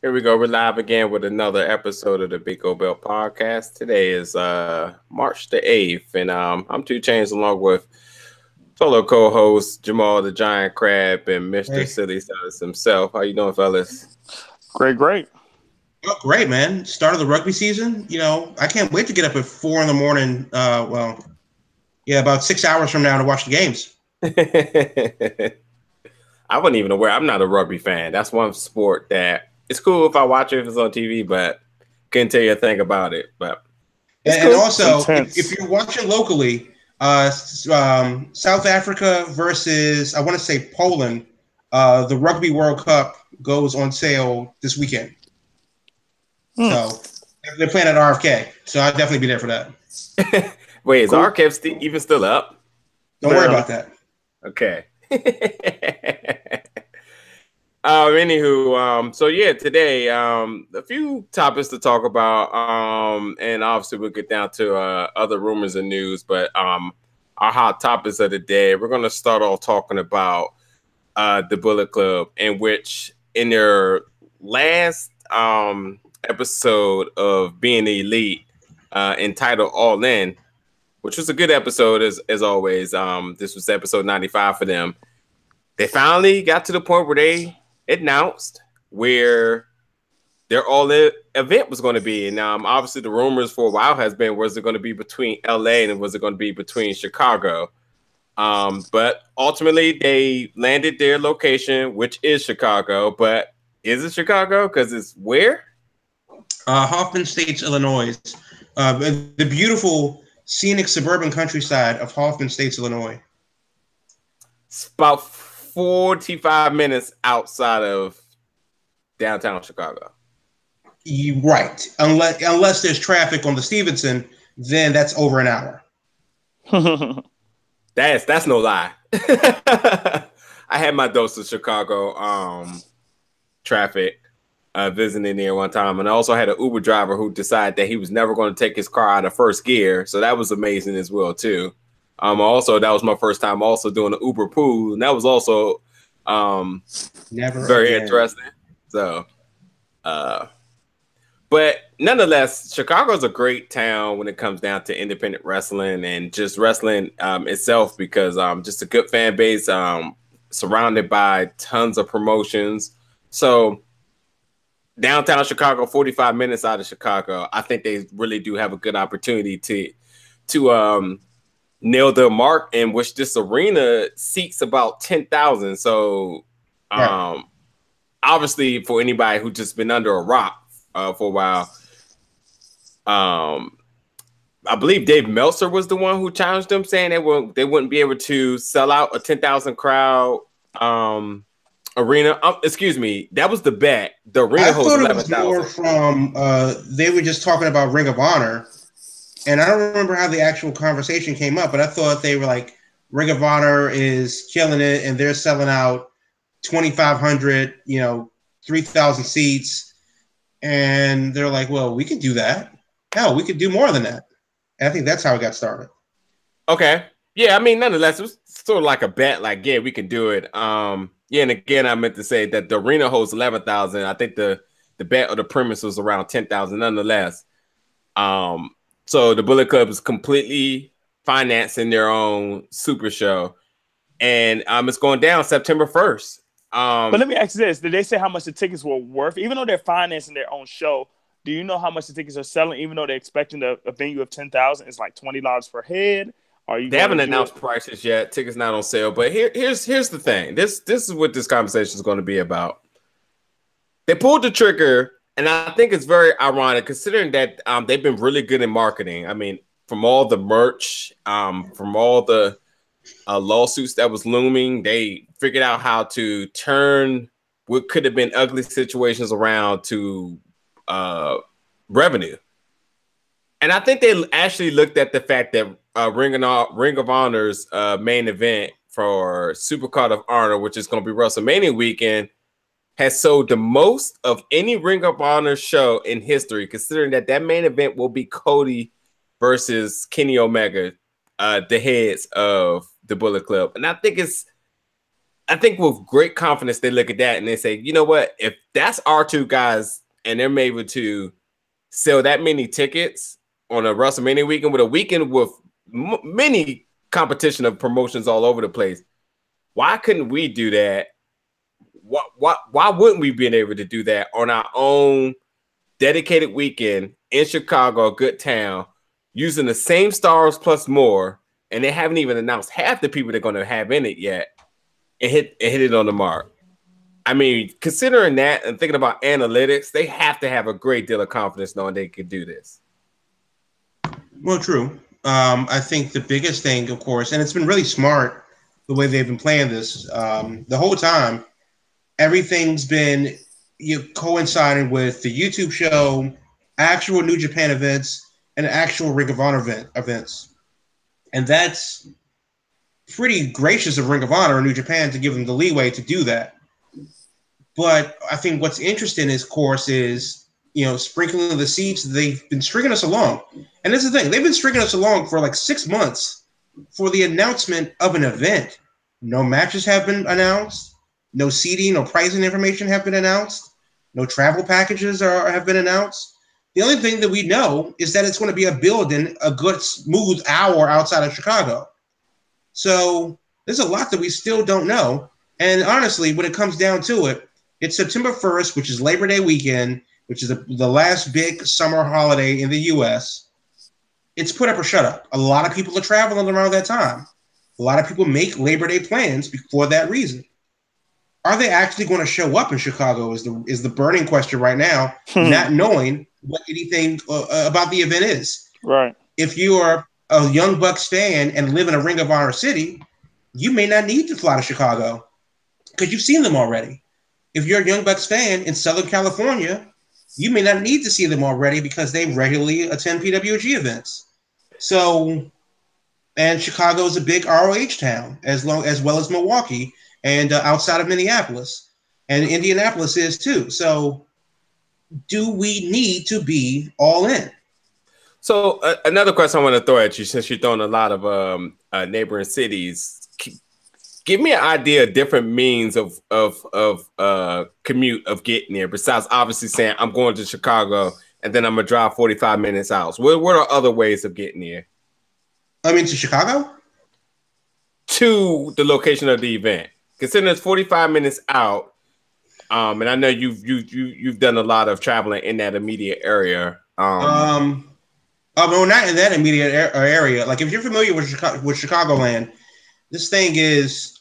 Here we go. We're live again with another episode of the Big O Belt podcast. Today is March the 8th, and I'm 2 Chainz along with fellow co-host Jamal the Giant Crab and Mr. Silly Silas himself. How you doing, fellas? Great. Oh, great, man. Start of the rugby season. You know, I can't wait to get up at 4 in the morning. About 6 hours from now to watch the games. I wasn't even aware. I'm not a rugby fan. That's one sport that it's cool if I watch it if it's on TV, but couldn't tell you a thing about it. But and also, if you're watching locally, South Africa versus I want to say Poland, the Rugby World Cup goes on sale this weekend. So they're playing at RFK, so I'll definitely be there for that. Wait, is RFK even still up? Don't worry about that. Okay. So today, a few topics to talk about, and obviously we'll get down to other rumors and news, but our hot topics of the day, we're going to start off talking about the Bullet Club, in which in their last episode of Being the Elite, entitled All In, which was a good episode as always. This was episode 95 for them. They finally got to the point where they announced where their all-in event was going to be. And obviously the rumors for a while has been, was it going to be between LA and was it going to be between Chicago? But ultimately they landed their location, which is Chicago. But is it Chicago? Because it's where? Hoffman Estates, Illinois. The beautiful scenic suburban countryside of Hoffman Estates, Illinois. It's about 45 minutes outside of downtown Chicago. Right. Unless there's traffic on the Stevenson, then that's over an hour. That's no lie. I had my dose of Chicago traffic visiting there one time, and I also had an Uber driver who decided that he was never going to take his car out of first gear, so that was amazing as well too. Also, that was my first time also doing an Uber pool, and that was also very interesting. So, but nonetheless, Chicago's a great town when it comes down to independent wrestling and just wrestling itself, because just a good fan base, surrounded by tons of promotions. So downtown Chicago, 45 minutes out of Chicago, I think they really do have a good opportunity to nail their mark, in which this arena seats about 10,000. So obviously for anybody who just been under a rock for a while, I believe Dave Meltzer was the one who challenged them, saying they wouldn't be able to sell out a 10,000 crowd arena. Excuse me, that was the bet. The arena holds 11,000. More from they were just talking about Ring of Honor. And I don't remember how the actual conversation came up, but I thought they were like, Ring of Honor is killing it, and they're selling out 2,500, 3,000 seats. And they're like, well, we could do that. Hell, we could do more than that. And I think that's how it got started. Okay. Yeah, I mean, nonetheless, it was sort of like a bet, like, yeah, we can do it. And again, I meant to say that the arena holds 11,000. I think the bet or the premise was around 10,000 nonetheless. So the Bullet Club is completely financing their own super show, and it's going down September 1st. But let me ask you this: did they say how much the tickets were worth? Even though they're financing their own show, do you know how much the tickets are selling? Even though they're expecting a venue of 10,000, it's like $20 per head. They haven't announced prices yet. Tickets not on sale. But here's the thing. This is what this conversation is going to be about. They pulled the trigger. And I think it's very ironic, considering that they've been really good in marketing. I mean, from all the merch, from all the lawsuits that was looming, they figured out how to turn what could have been ugly situations around to revenue. And I think they actually looked at the fact that Ring of Honor's main event for Supercard of Honor, which is going to be WrestleMania weekend, has sold the most of any Ring of Honor show in history, considering that main event will be Cody versus Kenny Omega, the heads of the Bullet Club. And I think it's I think with great confidence, they look at that and they say, you know what? If that's our two guys and they're able to sell that many tickets on a WrestleMania weekend with a weekend with many competition of promotions all over the place, why couldn't we do that? Why wouldn't we be able to do that on our own dedicated weekend in Chicago, a good town, using the same stars plus more, and they haven't even announced half the people they're going to have in it yet, and hit it on the mark. I mean, considering that and thinking about analytics, they have to have a great deal of confidence knowing they could do this. Well, true. I think the biggest thing, of course, and it's been really smart the way they've been playing this the whole time. Everything's been coinciding with the YouTube show, actual New Japan events, and actual Ring of Honor events. And that's pretty gracious of Ring of Honor and New Japan to give them the leeway to do that. But I think what's interesting, is, of course, is sprinkling the seeds. They've been stringing us along. And that's the thing. They've been stringing us along for like 6 months for the announcement of an event. No matches have been announced. No seating, no pricing information have been announced. No travel packages have been announced. The only thing that we know is that it's going to be a building a good smooth hour outside of Chicago. So there's a lot that we still don't know. And honestly, when it comes down to it, it's September 1st, which is Labor Day weekend, which is the last big summer holiday in the U.S. It's put up or shut up. A lot of people are traveling around that time. A lot of people make Labor Day plans for that reason. Are they actually going to show up in Chicago is the burning question right now, not knowing what anything about the event is. Right. If you are a Young Bucks fan and live in a Ring of Honor city, you may not need to fly to Chicago because you've seen them already. If you're a Young Bucks fan in Southern California, you may not need to see them already because they regularly attend PWG events. So, and Chicago is a big ROH town, as well as Milwaukee and outside of Minneapolis, and Indianapolis is too. So, do we need to be all in? So, another question I want to throw at you, since you're throwing a lot of neighboring cities, give me an idea of different means of commute of getting there. Besides, obviously saying I'm going to Chicago and then I'm gonna drive 45 minutes out. So what are other ways of getting there? I mean, to Chicago, to the location of the event. Considering it's 45 minutes out, and I know you've done a lot of traveling in that immediate area. Well, not in that immediate area. Like if you're familiar with Chicagoland, this thing is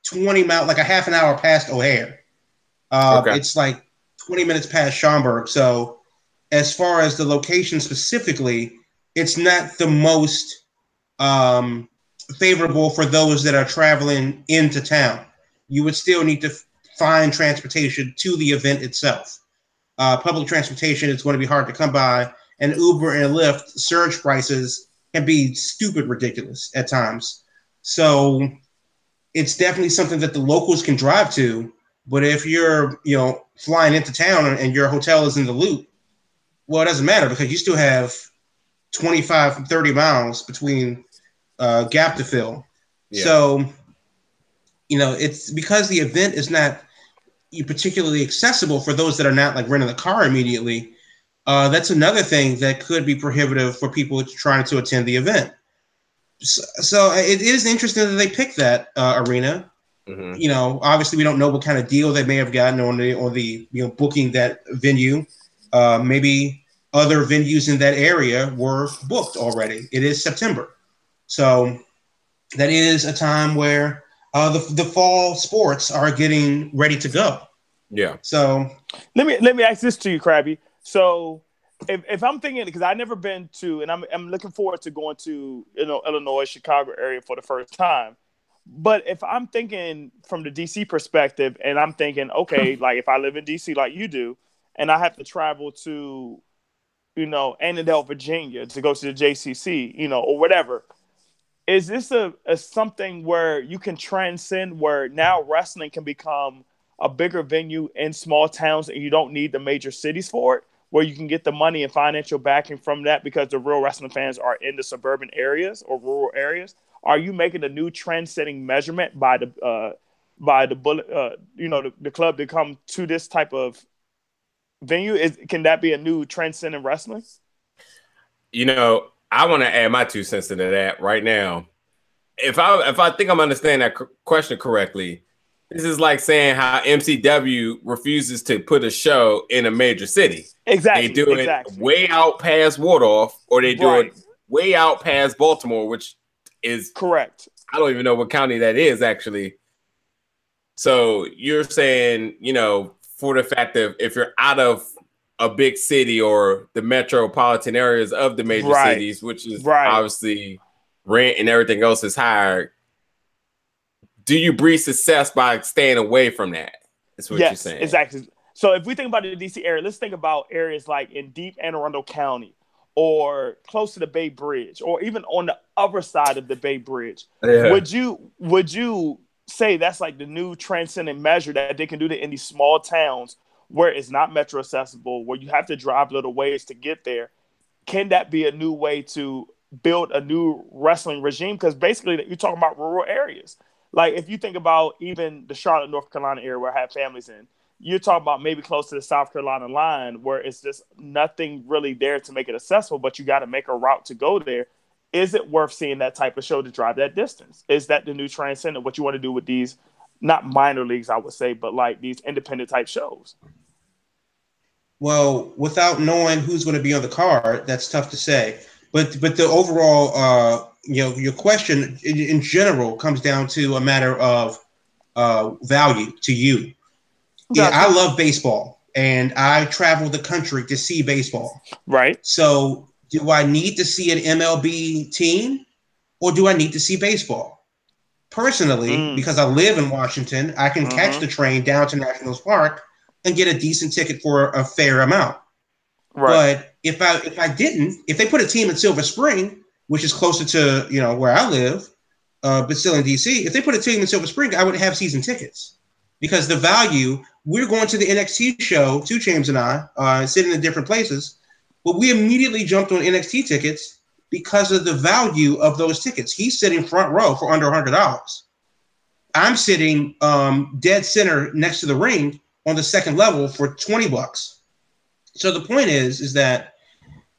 20 miles, like a half an hour past O'Hare. Okay. It's like 20 minutes past Schaumburg. So as far as the location specifically, it's not the most favorable for those that are traveling into town. You would still need to find transportation to the event itself. Public transportation is going to be hard to come by, and Uber and Lyft surge prices can be stupid ridiculous at times. So it's definitely something that the locals can drive to. But if you're, flying into town and your hotel is in the Loop, well, it doesn't matter because you still have 25, 30 miles between gap to fill. Yeah. So, it's because the event is not particularly accessible for those that are not like renting a car immediately. That's another thing that could be prohibitive for people trying to attend the event. So it is interesting that they picked that arena. Mm-hmm. Obviously we don't know what kind of deal they may have gotten on the booking that venue. Maybe other venues in that area were booked already. It is September, so that is a time where the fall sports are getting ready to go. Yeah. So let me ask this to you, Krabby. So if I'm thinking, because I've never been to, and I'm looking forward to going to Illinois, Chicago area for the first time. But if I'm thinking from the DC perspective, and I'm thinking, okay, like if I live in DC like you do, and I have to travel to, Annandale, Virginia to go to the JCC, or whatever, is this a something where you can transcend where now wrestling can become a bigger venue in small towns and you don't need the major cities for it, where you can get the money and financial backing from that because the real wrestling fans are in the suburban areas or rural areas? Are you making a new trend-setting measurement by by the bullet, the club to come to this type of venue? Can that be a new trend in wrestling? I want to add my 2 cents into that right now. If I think I'm understanding that question correctly, this is like saying how MCW refuses to put a show in a major city. Exactly. They do it way out past Waldorf, or they do it way out past Baltimore, which is correct. I don't even know what county that is, actually. So you're saying, for the fact that if you're out of a big city or the metropolitan areas of the major cities, which is obviously rent and everything else is higher, do you breed success by staying away from that? That's what you're saying. Exactly. So if we think about the DC area, let's think about areas like in deep Anne Arundel County or close to the Bay Bridge or even on the other side of the Bay Bridge. Yeah. Would you say that's like the new transcendent measure that they can do in these small towns where it's not metro accessible, where you have to drive little ways to get there? Can that be a new way to build a new wrestling regime? Because basically you're talking about rural areas. Like if you think about even the Charlotte, North Carolina area where I have families in, you're talking about maybe close to the South Carolina line where it's just nothing really there to make it accessible, but you got to make a route to go there. Is it worth seeing that type of show to drive that distance? Is that the new transcendent, what you want to do with these, not minor leagues, I would say, but like these independent type shows? Well, without knowing who's going to be on the card, that's tough to say. But the overall, your question in general comes down to a matter of value to you. Yeah, I love baseball, and I travel the country to see baseball. Right. So do I need to see an MLB team, or do I need to see baseball? Personally, because I live in Washington, I can catch the train down to Nationals Park and get a decent ticket for a fair amount. Right. But if they put a team in Silver Spring, which is closer to where I live, but still in DC, if they put a team in Silver Spring, I would have season tickets because the value. We're going to the NXT show, 2 Chains and I, sitting in different places, but we immediately jumped on NXT tickets because of the value of those tickets. He's sitting front row for under $100. I'm sitting dead center next to the ring on the second level for $20. So the point is that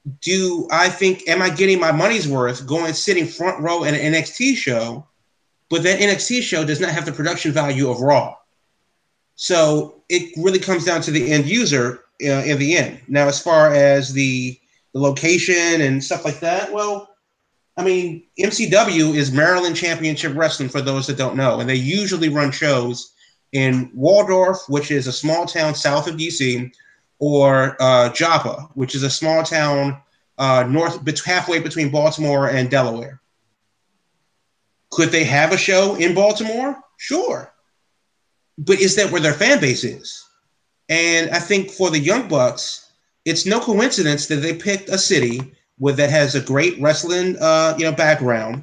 am I getting my money's worth sitting front row at an NXT show, but that NXT show does not have the production value of Raw. So it really comes down to the end user in the end. Now, as far as the location and stuff like that, well, I mean, MCW is Maryland Championship Wrestling for those that don't know. And they usually run shows in Waldorf, which is a small town south of DC, or Joppa, which is a small town halfway between Baltimore and Delaware. Could they have a show in Baltimore? Sure. But is that where their fan base is? And I think for the Young Bucks, it's no coincidence that they picked a city that has a great wrestling background.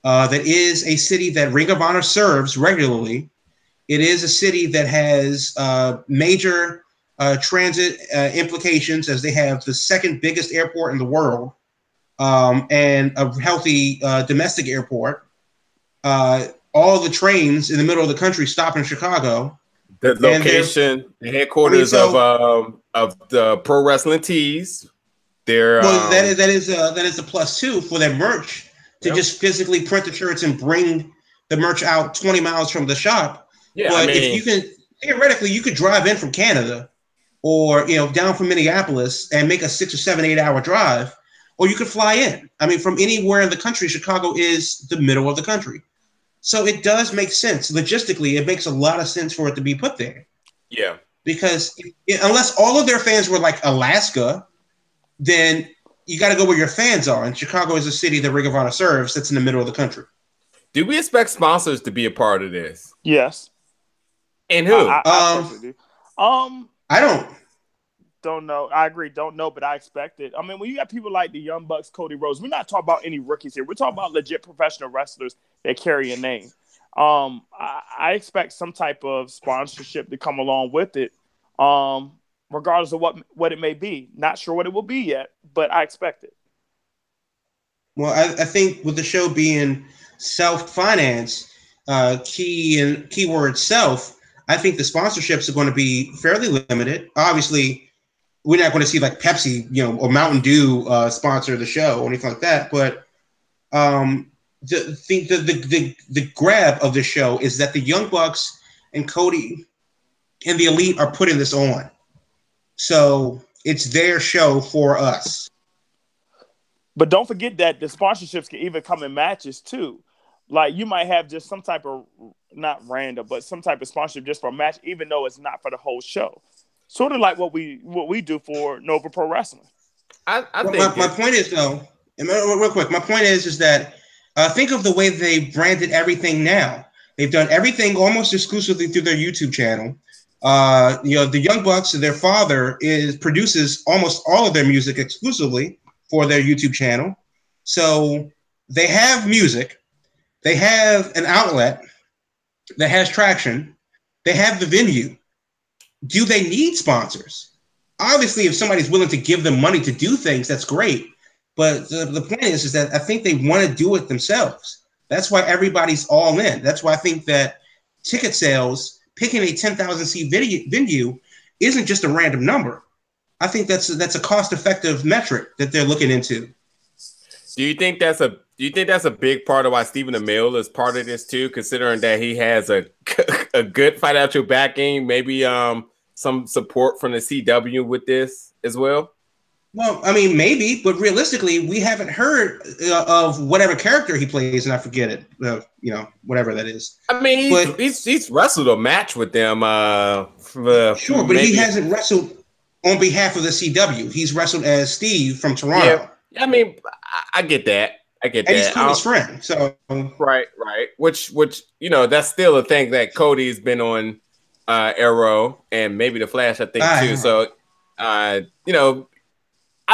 That is a city that Ring of Honor serves regularly. It is a city that has major transit implications, as they have the second biggest airport in the world and a healthy domestic airport. All the trains in the middle of the country stop in Chicago. The location, the headquarters of the Pro Wrestling Tees. That is a plus too for their merch to just physically print the shirts and bring the merch out 20 miles from the shop. Yeah, but if you can theoretically, you could drive in from Canada or down from Minneapolis and make a 6 or 7, 8 hour drive, or you could fly in. I mean, from anywhere in the country. Chicago is the middle of the country. So it does make sense. Logistically, it makes a lot of sense for it to be put there. Yeah. Because unless all of their fans were like Alaska, then you got to go where your fans are. And Chicago is a city that Ring of Honor serves that's in the middle of the country. Do we expect sponsors to be a part of this? Yes. And who? I don't know. I agree. Don't know, but I expect it. I mean, when you got people like the Young Bucks, Cody Rhodes, we're not talking about any rookies here. We're talking about legit professional wrestlers that carry a name. I expect some type of sponsorship to come along with it, regardless of what it may be. Not sure what it will be yet, but I expect it. Well, I think with the show being self-financed, keyword self, I think the sponsorships are going to be fairly limited. Obviously, we're not going to see like Pepsi, or Mountain Dew sponsor the show or anything like that. But the grab of the show is that the Young Bucks and Cody and the Elite are putting this on, so it's their show for us. But don't forget that the sponsorships can even come in matches too. Like you might have just some type of not random, but some type of sponsorship just for a match, even though it's not for the whole show. Sort of like what we do for Nova Pro Wrestling. I think my point is though, real quick, my point is that think of the way they branded everything now. They've done everything almost exclusively through their YouTube channel. The Young Bucks, their father produces almost all of their music exclusively for their YouTube channel. So they have music. They have an outlet that has traction. They have the venue. Do they need sponsors? Obviously, if somebody's willing to give them money to do things, that's great. But the point is that I think they want to do it themselves. That's why everybody's all in. That's why I think that ticket sales, picking a 10,000 seat venue isn't just a random number. I think that's a cost-effective metric that they're looking into. Do you think that's a big part of why Stephen Amell is part of this too, considering that he has a good financial backing, maybe some support from the CW with this as well? Well, I mean, maybe, but realistically, we haven't heard of whatever character he plays, and I forget it. Whatever that is. I mean, he's wrestled a match with them. Sure, but he hasn't wrestled on behalf of the CW. He's wrestled as Steve from Toronto. Yeah, I mean, I get that. And he's Cody's friend. So right. Which that's still a thing that Cody's been on Arrow and maybe the Flash, I think too. So I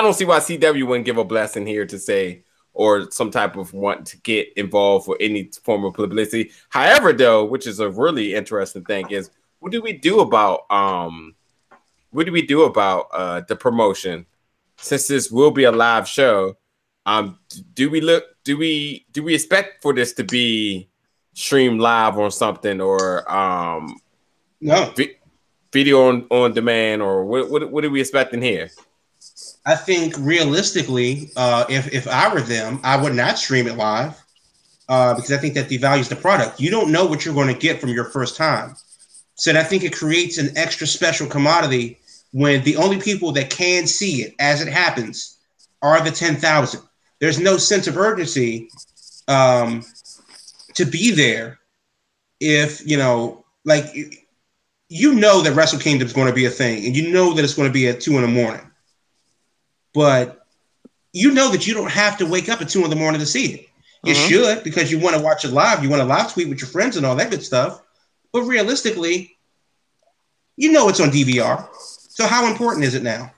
don't see why CW wouldn't give a blessing here to say, or some type of want to get involved for any form of publicity. However, though, which is a really interesting thing, is what do we do about the promotion? Since this will be a live show, do we expect for this to be streamed live or something, or no video on demand, or what are we expecting here? I think realistically, if I were them, I would not stream it live because I think that devalues the product. You don't know what you're going to get from your first time. So I think it creates an extra special commodity when the only people that can see it as it happens are the 10,000. There's no sense of urgency to be there if, that Wrestle Kingdom is going to be a thing, and you know that it's going to be at 2 a.m. But you know that you don't have to wake up at 2 a.m. to see it. You should, because you want to watch it live. You want to live tweet with your friends and all that good stuff. But realistically, it's on DVR. So how important is it now?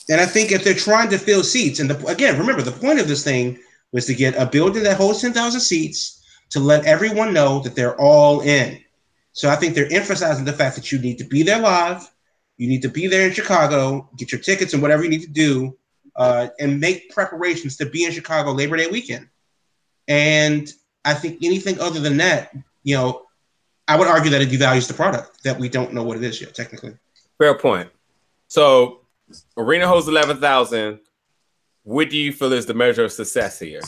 And I think if they're trying to fill seats, and again, remember, the point of this thing was to get a building that holds 10,000 seats to let everyone know that they're all in. So I think they're emphasizing the fact that you need to be there live. You need to be there in Chicago, get your tickets and whatever you need to do, and make preparations to be in Chicago Labor Day weekend. And I think anything other than that, I would argue that it devalues the product, that we don't know what it is yet, technically. Fair point. So, arena holds 11,000. What do you feel is the measure of success here?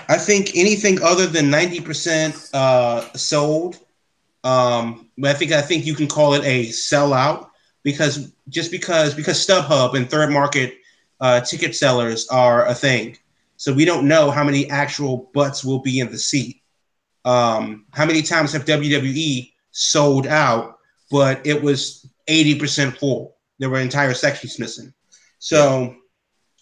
I think anything other than 90% sold. But I think you can call it a sellout because StubHub and third market ticket sellers are a thing. So we don't know how many actual butts will be in the seat. How many times have WWE sold out, but it was 80% full? There were entire sections missing. So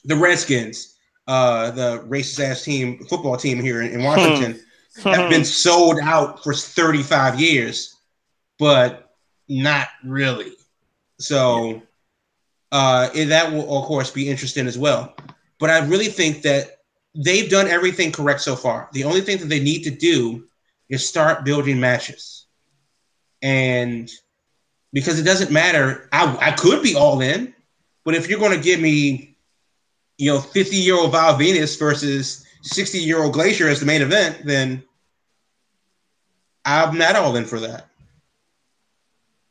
the Redskins, the racist ass football team here in Washington, have been sold out for 35 years, but not really. So that will, of course, be interesting as well. But I really think that they've done everything correct so far. The only thing that they need to do is start building matches. And because it doesn't matter, I could be all in, but if you're going to give me, 50-year-old Val Venus versus 60-year-old Glacier as the main event, then I'm not all in for that.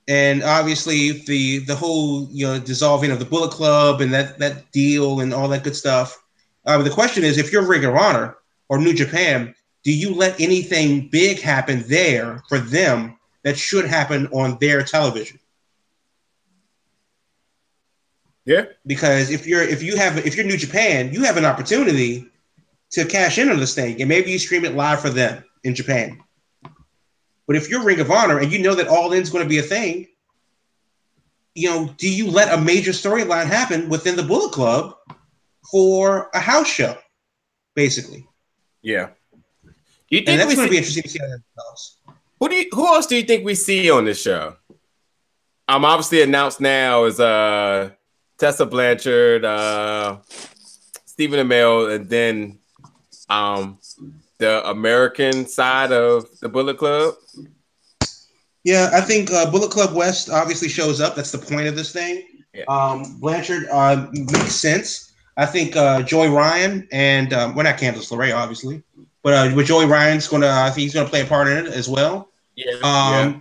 And obviously the whole dissolving of the Bullet Club and that deal and all that good stuff. The question is, if you're Ring of Honor or New Japan, do you let anything big happen there for them that should happen on their television? Yeah. Because if you're New Japan, you have an opportunity to cash in on this thing, and maybe you stream it live for them in Japan. But if you're Ring of Honor and you know that All In's going to be a thing, do you let a major storyline happen within the Bullet Club for a house show, basically? Yeah. You think and that's going to be interesting to see how that goes. Who else do you think we see on this show? Obviously announced now is Tessa Blanchard, Stephen Amell, and then the American side of the Bullet Club. Yeah, I think Bullet Club West obviously shows up. That's the point of this thing. Yeah. Blanchard makes sense. I think Joey Ryan and we're not Candice LeRae, obviously, but Joey Ryan's I think he's gonna play a part in it as well. Yeah.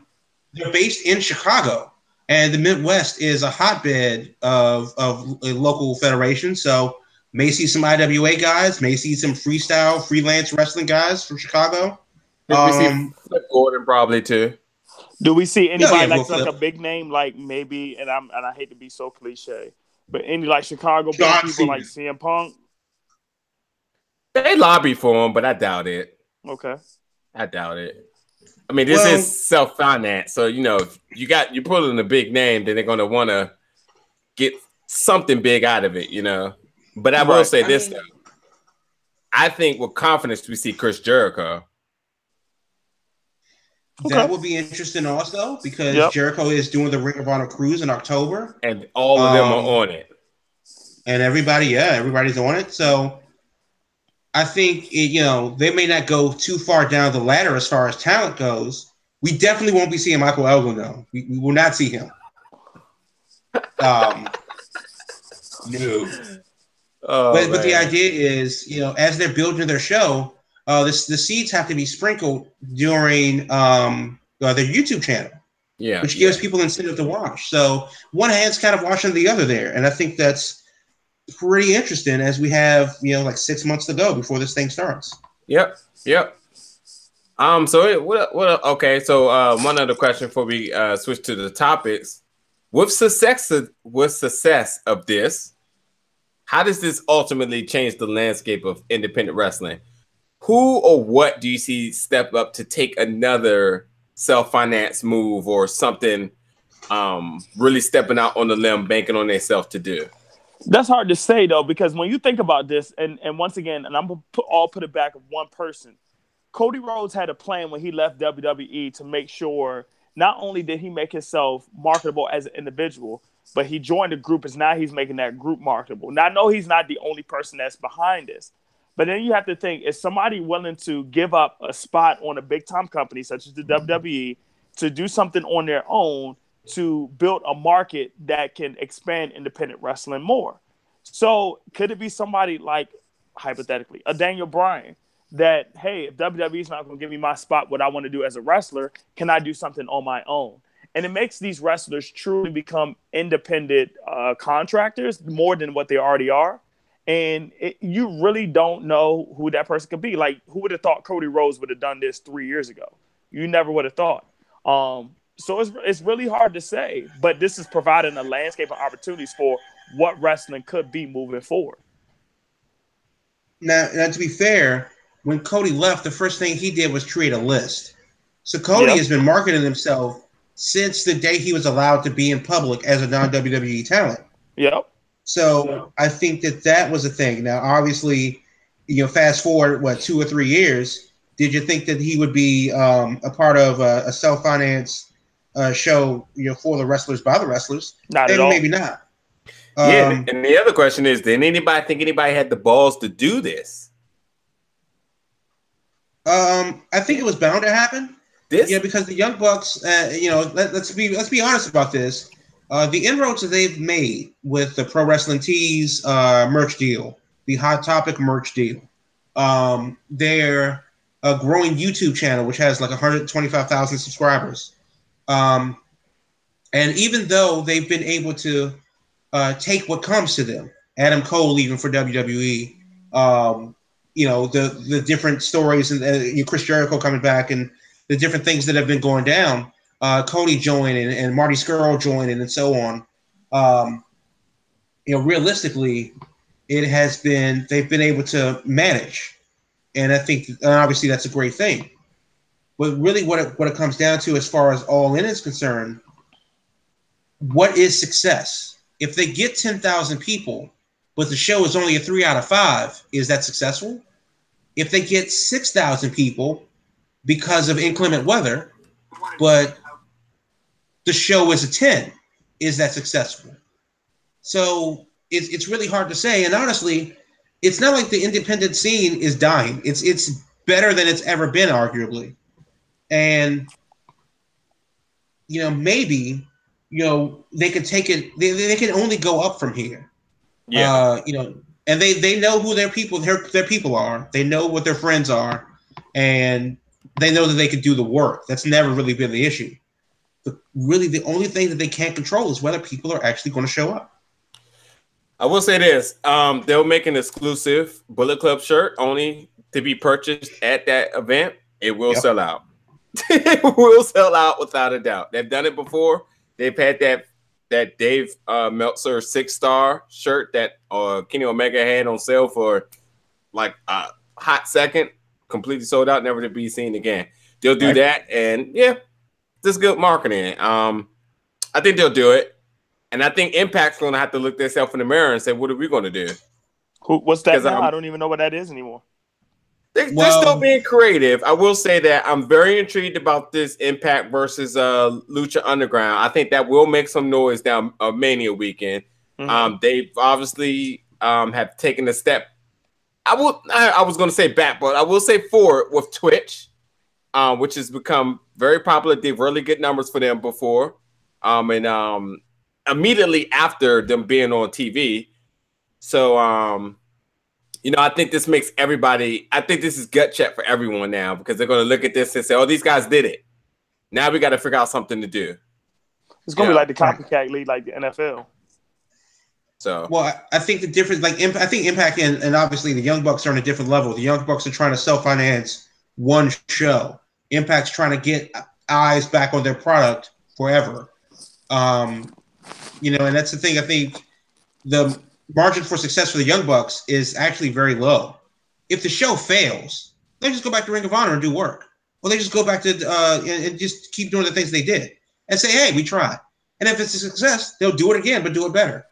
They're based in Chicago, and the Midwest is a hotbed of local federations. So may see some IWA guys, may see some freelance wrestling guys from Chicago. We see Flip Gordon probably too. Do we see anybody like a big name, like maybe? And I hate to be so cliche, but any like Chicago people like CM Punk? They lobby for him, but I doubt it. Okay, I doubt it. I mean, this is self-financed, so if you're pulling a big name, then they're gonna want to get something big out of it, But I will say this though. I think with confidence we see Chris Jericho. That would be interesting also, because Jericho is doing the Ring of Honor cruise in October. And all of them are on it. And everybody's on it. So I think, they may not go too far down the ladder as far as talent goes. We definitely won't be seeing Michael Elgin, though. We will not see him. No. But the idea is, as they're building their show, the seeds have to be sprinkled during their YouTube channel, which gives people incentive to watch. So one hand's kind of washing the other there, and I think that's pretty interesting as we have like 6 months to go before this thing starts. Yep. So okay. So one other question before we switch to the topics: with success of this, how does this ultimately change the landscape of independent wrestling? Who or what do you see step up to take another self-finance move or something, really stepping out on the limb, banking on themselves to do? That's hard to say, though, because when you think about this, and once again, and I'm going to put it back of one person, Cody Rhodes had a plan when he left WWE to make sure not only did he make himself marketable as an individual, but he joined a group, as now he's making that group marketable. Now, I know he's not the only person that's behind this, but then you have to think, is somebody willing to give up a spot on a big-time company such as the WWE to do something on their own to build a market that can expand independent wrestling more? So could it be somebody like, hypothetically, a Daniel Bryan that, hey, if WWE is not going to give me my spot, what I want to do as a wrestler, can I do something on my own? And it makes these wrestlers truly become independent contractors more than what they already are. And you really don't know who that person could be. Like, who would have thought Cody Rhodes would have done this 3 years ago? You never would have thought. So it's really hard to say. But this is providing a landscape of opportunities for what wrestling could be moving forward. Now, to be fair, when Cody left, the first thing he did was create a list. So Cody has been marketing himself since the day he was allowed to be in public as a non-WWE talent. Yep. So I think that was a thing. Now, obviously, fast forward, 2 or 3 years, did you think that he would be a part of a self-finance show, for the wrestlers by the wrestlers? Not at all. Maybe not. And the other question is, did anybody think anybody had the balls to do this? I think it was bound to happen. Because the Young Bucks, let's be honest about this. The inroads that they've made with the Pro Wrestling Tees merch deal, the Hot Topic merch deal, They're a growing YouTube channel, which has like 125,000 subscribers. And even though they've been able to take what comes to them, Adam Cole leaving for WWE, the different stories and Chris Jericho coming back and the different things that have been going down, Cody joining and Marty Scurll joining and so on. Realistically, they've been able to manage. And I think obviously that's a great thing. But really what it comes down to as far as All In is concerned, what is success? If they get 10,000 people, but the show is only a 3 out of 5, is that successful? If they get 6,000 people because of inclement weather, but the show is a 10, is that successful? So it's really hard to say. And honestly, it's not like the independent scene is dying. It's better than it's ever been, arguably. And, maybe, they can take it. They can only go up from here. Yeah. And they know who their people are. They know what their friends are, and they know that they can do the work. That's never really been the issue. But really, the only thing that they can't control is whether people are actually going to show up. I will say this. They'll make an exclusive Bullet Club shirt only to be purchased at that event. It will sell out. It will sell out without a doubt. They've done it before. They've had that Dave Meltzer 6-star shirt that Kenny Omega had on sale for like a hot second, completely sold out, never to be seen again. They'll do that, and yeah, this is good marketing. I think they'll do it. And I think Impact's going to have to look themselves in the mirror and say, what are we going to do? What's that now? I don't even know what that is anymore. They're still being creative. I will say that I'm very intrigued about this Impact versus Lucha Underground. I think that will make some noise down Mania weekend. Mm-hmm. They've obviously have taken a step. I was going to say back, but I will say forward with Twitch, which has become very popular. They've really good numbers for them before. And immediately after them being on TV. So, I think this makes everybody, I think this is gut check for everyone now, because they're going to look at this and say, oh, these guys did it. Now we got to figure out something to do. It's going to be like the copycat league, like the NFL. So, well, I think the difference, I think Impact and obviously the Young Bucks are on a different level. The Young Bucks are trying to self-finance one show. Impact's trying to get eyes back on their product forever. And that's the thing. I think the margin for success for the Young Bucks is actually very low. If the show fails, they just go back to Ring of Honor and do work. Or they just go back to and just keep doing the things they did and say, hey, we tried. And if it's a success, they'll do it again, but do it better.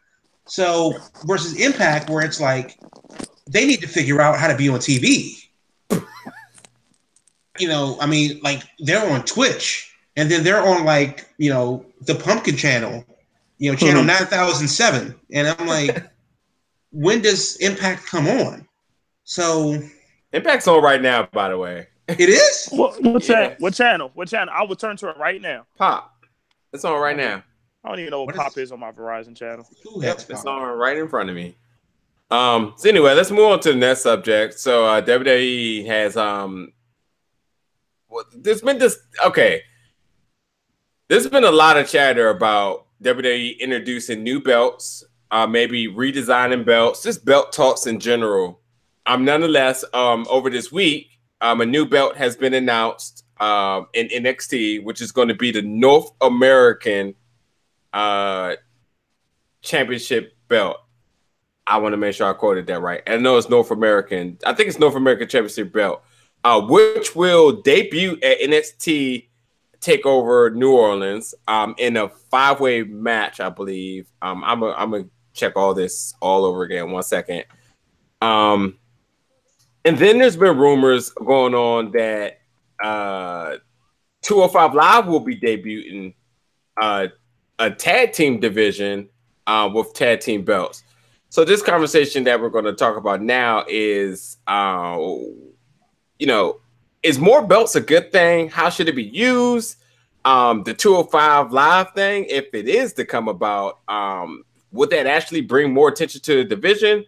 So versus Impact, where it's like they need to figure out how to be on TV. They're on Twitch, and then they're on the Pumpkin channel, channel 9007. And I'm like, when does Impact come on? So Impact's on right now, by the way. It is? What channel? What channel? I will turn to it right now. Pop. It's on right now. I don't even know what Pop is on my Verizon channel. It's on right in front of me. So anyway, let's move on to the next subject. So WWE has there's been a lot of chatter about WWE introducing new belts, maybe redesigning belts, just belt talks in general. Nonetheless, over this week, a new belt has been announced in NXT, which is going to be the North American Championship belt. I want to make sure I quoted that right. I know it's North American. I think it's North American Championship belt, which will debut at NXT TakeOver New Orleans in a 5-way match, I believe. I'm gonna check all this all over again. 1 second. And then there's been rumors going on that 205 Live will be debuting a tag team division with tag team belts. So this conversation that we're going to talk about now is, is more belts a good thing? How should it be used? The 205 Live thing, if it is to come about, would that actually bring more attention to the division?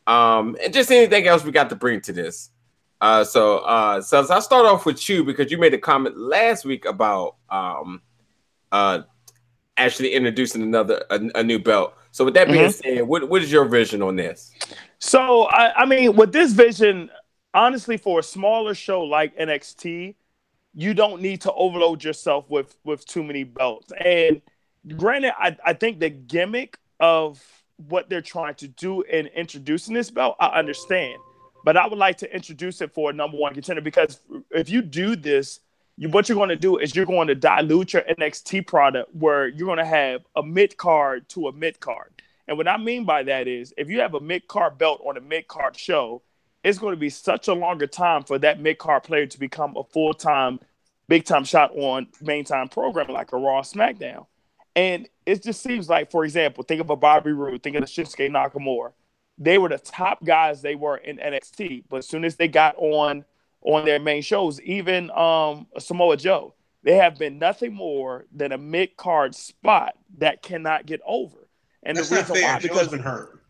And just anything else we got to bring to this. So I'll start off with you because you made a comment last week about actually introducing a new belt. So with that being said, what is your vision on this? So I mean, with this vision, honestly, for a smaller show like NXT, you don't need to overload yourself with too many belts. And granted, I think the gimmick of what they're trying to do in introducing this belt, I understand. But I would like to introduce it for a number one contender, because if you do this, what you're going to do is you're going to dilute your NXT product, where you're going to have a mid-card to a mid-card. And what I mean by that is, if you have a mid-card belt on a mid-card show, it's going to be such a longer time for that mid-card player to become a full-time, big-time shot on main-time programming like a Raw SmackDown. And it just seems like, for example, think of a Bobby Roode, think of the Shinsuke Nakamura. They were the top guys they were in NXT, but as soon as they got on their main shows, even Samoa Joe, they have been nothing more than a mid-card spot that cannot get over. And that's the reason not fair. why, because Joe's been hurt.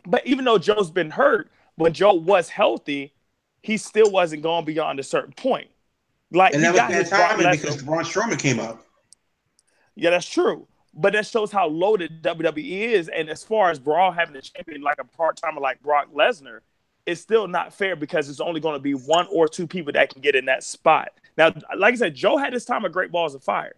But even though Joe's been hurt, when Joe was healthy, he still wasn't going beyond a certain point. Like, and he that was got bad his Brock timing Lesnar. because Braun Strowman came up. Yeah, that's true. But that shows how loaded WWE is. And as far as Braun having a champion like a part-timer like Brock Lesnar, it's still not fair, because it's only going to be one or two people that can get in that spot. Now, like I said, Joe had his time of Great Balls of Fire.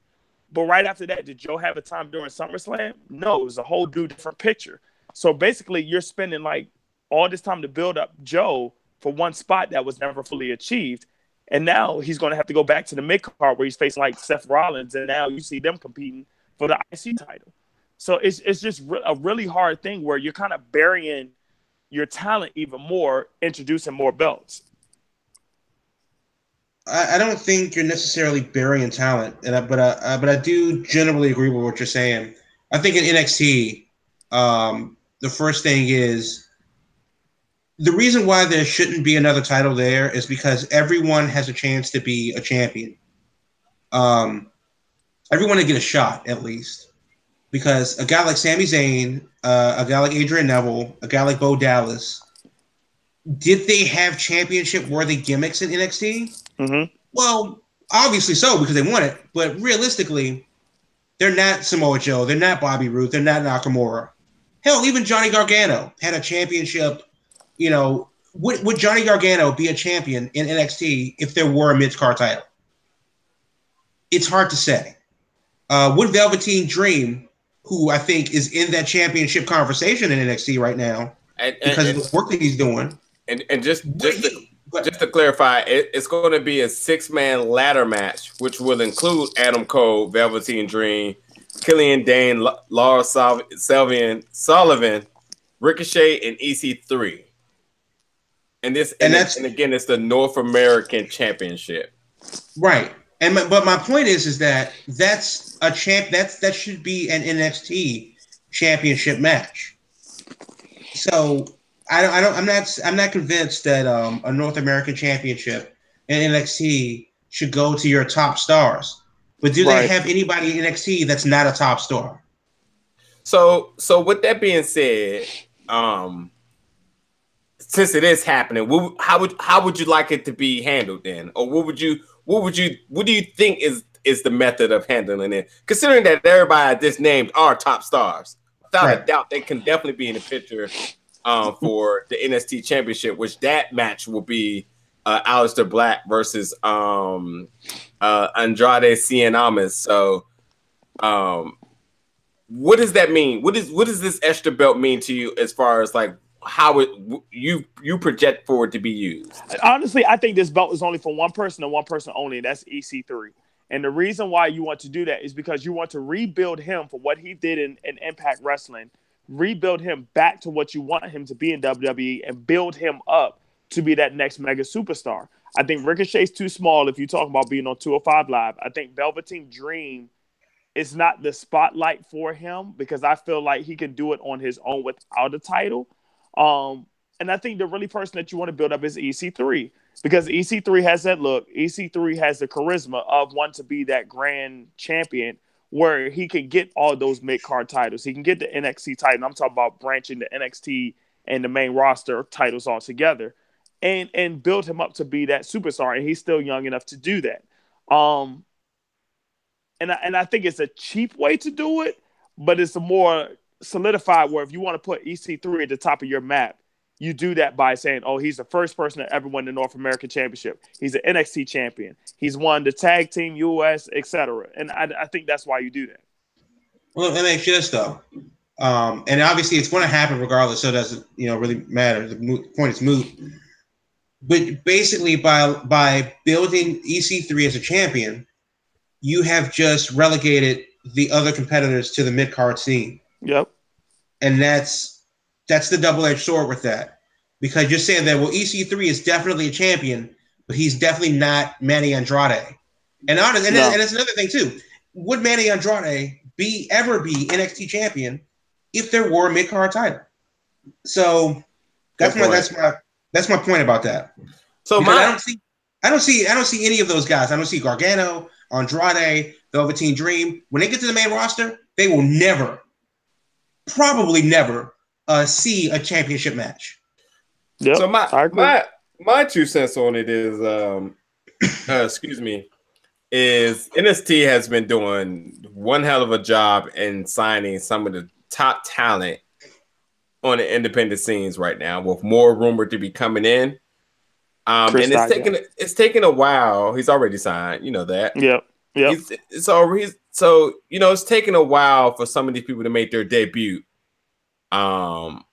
But right after that, did Joe have a time during SummerSlam? No, it was a whole different picture. So basically, you're spending like all this time to build up Joe for one spot that was never fully achieved. And now he's going to have to go back to the mid-card where he's facing like Seth Rollins. And now you see them competing for the IC title. So it's just a really hard thing where you're kind of burying your talent even more, introducing more belts. I don't think you're necessarily burying talent, but I do generally agree with what you're saying. I think in NXT, the first thing is the reason why there shouldn't be another title there is because everyone has a chance to be a champion. Everyone to get a shot at least, because a guy like Sami Zayn, a guy like Adrian Neville, a guy like Bo Dallas. Did they have championship-worthy gimmicks in NXT? Mm-hmm. Well, obviously so, because they won it. But realistically, they're not Samoa Joe. They're not Bobby Roode. They're not Nakamura. Hell, even Johnny Gargano had a championship. You know, would Johnny Gargano be a champion in NXT if there were a mid-card title? It's hard to say. Would Velveteen Dream, who I think is in that championship conversation in NXT right now, because of the work that he's doing. And just to clarify, it's going to be a 6-man ladder match, which will include Adam Cole, Velveteen Dream, Killian Dane, Lars Sullivan, Ricochet, and EC3. And again, it's the North American Championship. Right. But my point is that that's a that should be an NXT championship match. So I'm not convinced that a North American Championship in NXT should go to your top stars. But do they have anybody in NXT that's not a top star? So with that being said, since it is happening, how would you like it to be handled then, or what do you think is the method of handling it? Considering that everybody that's named are top stars, without a doubt, they can definitely be in the picture. For the NXT Championship, which that match will be Aleister Black versus Andrade Cien Almas. So, what does that mean? What does this extra belt mean to you as far as like how you project for it to be used? Honestly, I think this belt is only for one person and one person only, and that's EC3. And the reason why you want to do that is because you want to rebuild him for what he did in Impact Wrestling. Rebuild him back to what you want him to be in WWE and build him up to be that next mega superstar. I think Ricochet's too small if you talk about being on 205 Live. I think Velveteen Dream is not the spotlight for him because I feel like he can do it on his own without a title. And I think the really person that you want to build up is EC3 because EC3 has that look. EC3 has the charisma of one to be that grand champion where he can get all those mid-card titles. He can get the NXT title. I'm talking about branching the NXT and the main roster titles all together. and build him up to be that superstar, and he's still young enough to do that. And I think it's a cheap way to do it, but it's a more solidified where if you want to put EC3 at the top of your map, you do that by saying, oh, he's the first person to ever win the North American Championship. He's an NXT champion. He's won the tag team, US, etc. And I think that's why you do that. Well, let me ask you this, though. And obviously it's going to happen regardless, so it doesn't really matter. The point is moot. But basically by building EC3 as a champion, you have just relegated the other competitors to the mid-card scene. Yep. And that's the double-edged sword with that. Because you're saying that, well, EC3 is definitely a champion, but he's definitely not Manny Andrade. And it's another thing, too. Would Manny Andrade ever be NXT champion if there were a mid-card title? So that's my point about that. So I don't see any of those guys. I don't see Gargano, Andrade, Velveteen Dream. When they get to the main roster, they will probably never see a championship match. Yep, so my 2 cents on it is is NXT has been doing one hell of a job in signing some of the top talent on the independent scenes right now, with more rumored to be coming in. And it's taken a while. He's already signed, you know that. Yep. So it's taken a while for some of these people to make their debut onto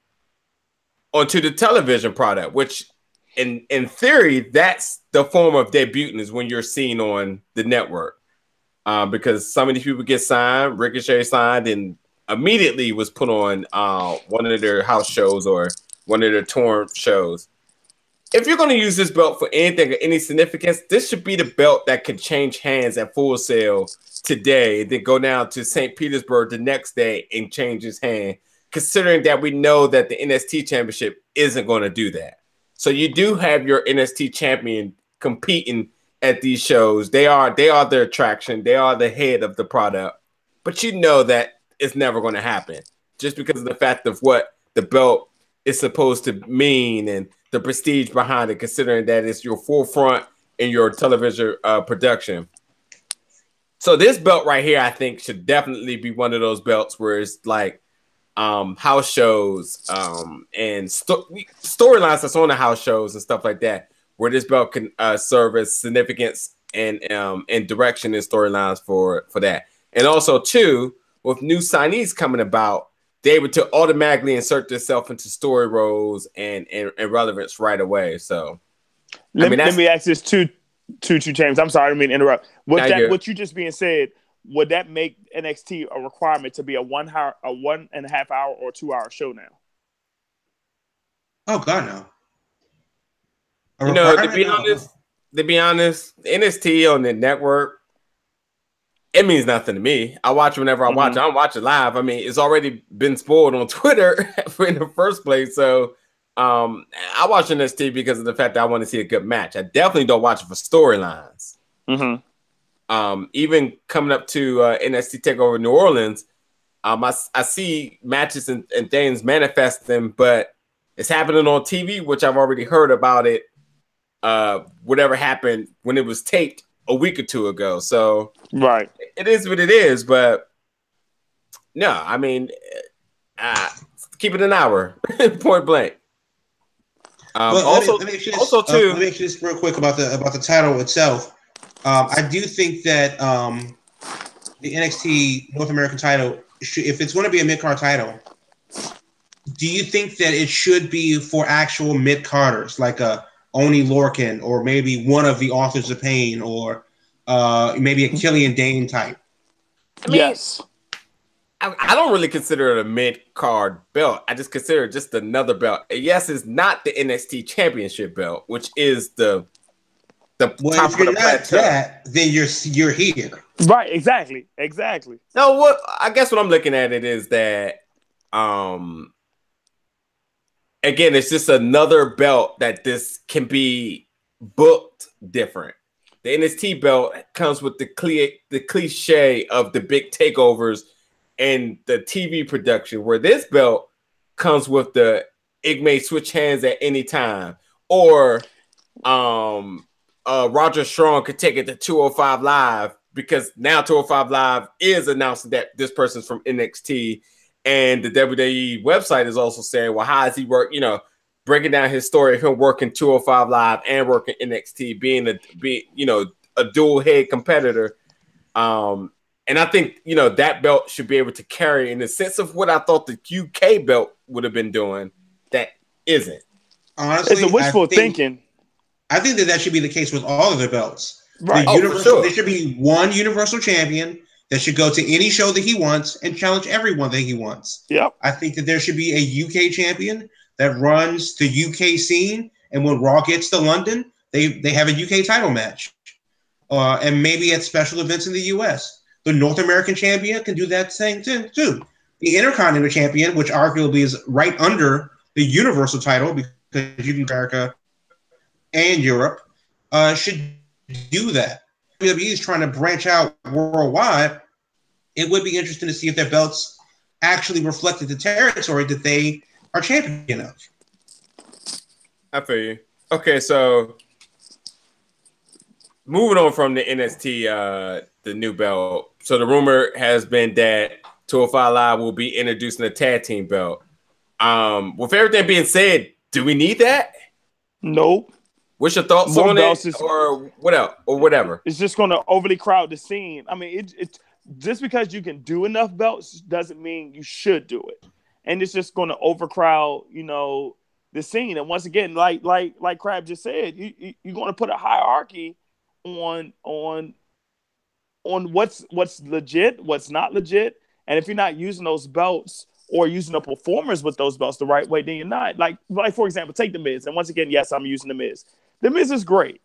the television product, which in theory, that's the form of debuting, is when you're seen on the network. Because some of these people get signed, Ricochet signed, and immediately was put on one of their house shows or one of their tour shows. If you're going to use this belt for anything of any significance, this should be the belt that can change hands at Full Sail today, then go down to St. Petersburg the next day and change his hand, considering that we know that the NXT Championship isn't going to do that. So you do have your NXT champion competing at these shows. They are the attraction. They are the head of the product. But you know that it's never going to happen, just because of the fact of what the belt is supposed to mean and the prestige behind it, considering that it's your forefront in your television production. So this belt right here, I think, should definitely be one of those belts where it's like house shows and storylines that's on the house shows and stuff like that, where this belt can serve as significance and direction and storylines for that. And also, too, with new signees coming about, they able to automatically insert themselves into story roles and relevance right away. So, let me ask this to James. I'm sorry, I didn't mean to interrupt. What you just being said, would that make NXT a requirement to be a 1 hour, a 1.5 hour, or 2 hour show now? Oh God, no. To be honest, NXT on the network, it means nothing to me. I watch whenever I watch. I don't watch it live. I mean, it's already been spoiled on Twitter in the first place. So I watch NXT because of the fact that I want to see a good match. I definitely don't watch it for storylines. Even coming up to NXT TakeOver New Orleans, I see matches and things manifesting, but it's happening on TV, which I've already heard about it. Whatever happened when it was taped a week or two ago. So right, it is what it is. But no, I mean, keep it an hour, point blank. Let me ask you this real quick about the title itself. I do think that the NXT North American title, if it's going to be a mid-card title, do you think that it should be for actual mid-carders, like a Oni Lorcan, or maybe one of the Authors of Pain, or maybe a Killian Dane type? I mean, yes. I don't really consider it a mid-card belt. I just consider it just another belt. Yes, it's not the NXT Championship belt, which is the top if you're not that, then you're here. Right, exactly. No, I guess what I'm looking at it is that again, it's just another belt that this can be booked different. The NXT belt comes with the cliche of the big takeovers and the TV production, where this belt comes with it may switch hands at any time, or Roger Strong could take it to 205 Live, because now 205 Live is announcing that this person's from NXT, and the WWE website is also saying, well, how does he work? You know, breaking down his story of him working 205 Live and working NXT, being a dual head competitor. And I think, you know, that belt should be able to carry in the sense of what I thought the UK belt would have been doing. That isn't. Honestly, it's a wishful thinking. I think that should be the case with all of their belts. Right. For sure. There should be one Universal Champion that should go to any show that he wants and challenge everyone that he wants. Yep. I think that there should be a UK champion that runs the UK scene, and when Raw gets to London, they have a UK title match. And maybe at special events in the US. The North American champion can do that same thing too. The Intercontinental champion, which arguably is right under the Universal title because you can America and Europe, should do that. WWE is trying to branch out worldwide. It would be interesting to see if their belts actually reflected the territory that they are champion of. I feel you. Okay, so moving on from the NXT, the new belt. So the rumor has been that 205 Live will be introducing a tag team belt. With everything being said, do we need that? Nope. What's your thoughts on it, or what else, or whatever? It's just going to overly crowd the scene. I mean, it just because you can do enough belts doesn't mean you should do it, and it's just going to overcrowd, you know, the scene. And once again, like Crab just said, you're going to put a hierarchy on what's legit, what's not legit, and if you're not using those belts or using the performers with those belts the right way, then you're not. Like for example, take The Miz, and once again, yes, I'm using The Miz. The Miz is great,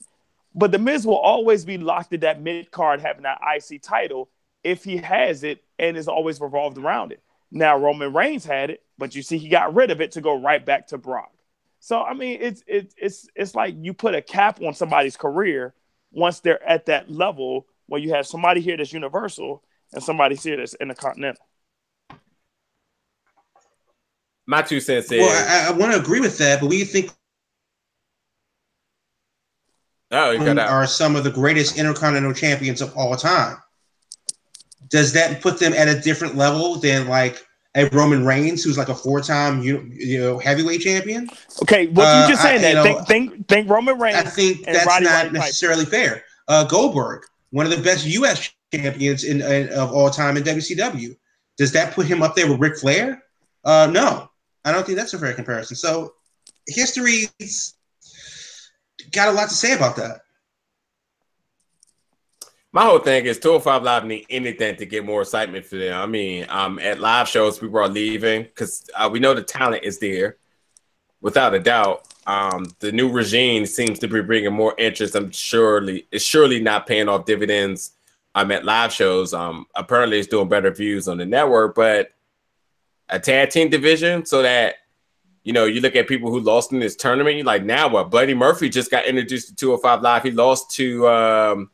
but The Miz will always be locked in that mid card having that IC title if he has it, and is always revolved around it. Now Roman Reigns had it, but you see he got rid of it to go right back to Brock. So I mean, it's like you put a cap on somebody's career once they're at that level where you have somebody here that's universal and somebody here that's intercontinental. My 2 cents is... Well, I want to agree with that, but we think are some of the greatest intercontinental champions of all time. Does that put them at a different level than like a Roman Reigns, who's like a 4-time heavyweight champion? Okay, well, you just saying that. Think Roman Reigns. I think that's not necessarily fair. Goldberg, one of the best U.S. champions of all time in WCW. Does that put him up there with Ric Flair? No, I don't think that's a fair comparison. So history's got a lot to say about that. My whole thing is 205 Live need anything to get more excitement for them. I mean, at live shows, people are leaving because we know the talent is there, without a doubt. The new regime seems to be bringing more interest. It's surely not paying off dividends. At live shows. Apparently, it's doing better views on the network, but a tag team division, so that you look at people who lost in this tournament. You're like, now what? Buddy Murphy just got introduced to 205 Live. He lost to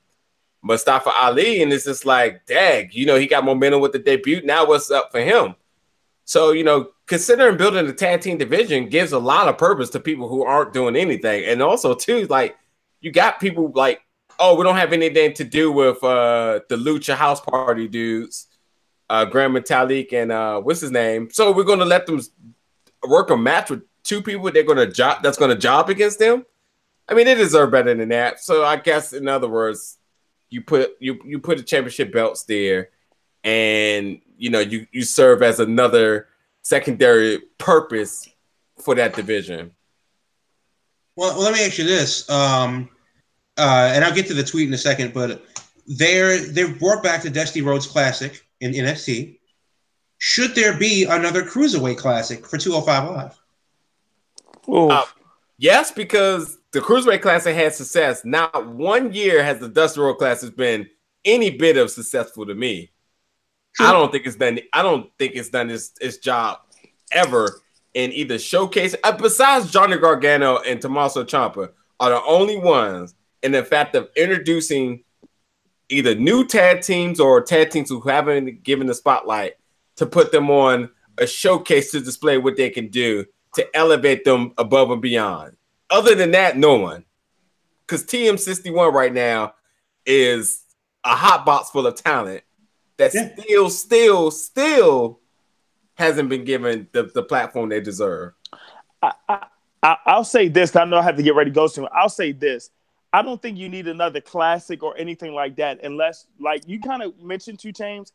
Mustafa Ali, and it's just like, dang, he got momentum with the debut. Now what's up for him? So, considering building a tag team division gives a lot of purpose to people who aren't doing anything. And also, too, like, you got people like, oh, we don't have anything to do with the Lucha House Party dudes, Grand Metalik and what's his name? So we're going to let them work a match with 2 people that's going to job against them? I mean, they deserve better than that. So I guess, in other words, you put the championship belts there, and you serve as another secondary purpose for that division. Well, let me ask you this, and I'll get to the tweet in a second, but they've brought back the Dusty Rhodes Classic in NXT. Should there be another Cruiserweight Classic for 205 Live? Yes, because the Cruiserweight Classic had success. Not 1 year has the Dusty Rhodes Classic been any bit of successful to me. True. I don't think it's done its job ever in either showcase. Besides Johnny Gargano and Tommaso Ciampa are the only ones in the fact of introducing either new tag teams or tag teams who haven't given the spotlight to put them on a showcase to display what they can do to elevate them above and beyond. Other than that, no one. Because TM61 right now is a hot box full of talent that still hasn't been given the platform they deserve. I'll say this. I know I have to get ready to go soon. I'll say this. I don't think you need another classic or anything like that unless, like you kind of mentioned 2 Chainz,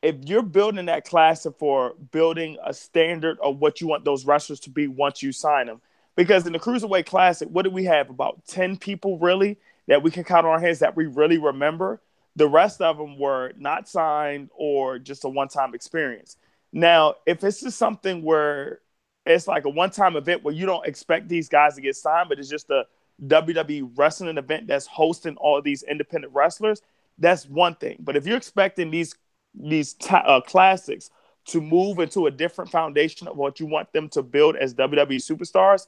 if you're building that classic for building a standard of what you want those wrestlers to be once you sign them. Because in the Cruiserweight Classic, what do we have? About 10 people really that we can count on our hands that we really remember. The rest of them were not signed or just a one-time experience. Now, if this is something where it's like a one-time event where you don't expect these guys to get signed, but it's just a WWE wrestling event that's hosting all of these independent wrestlers, that's one thing. But if you're expecting these classics to move into a different foundation of what you want them to build as WWE superstars,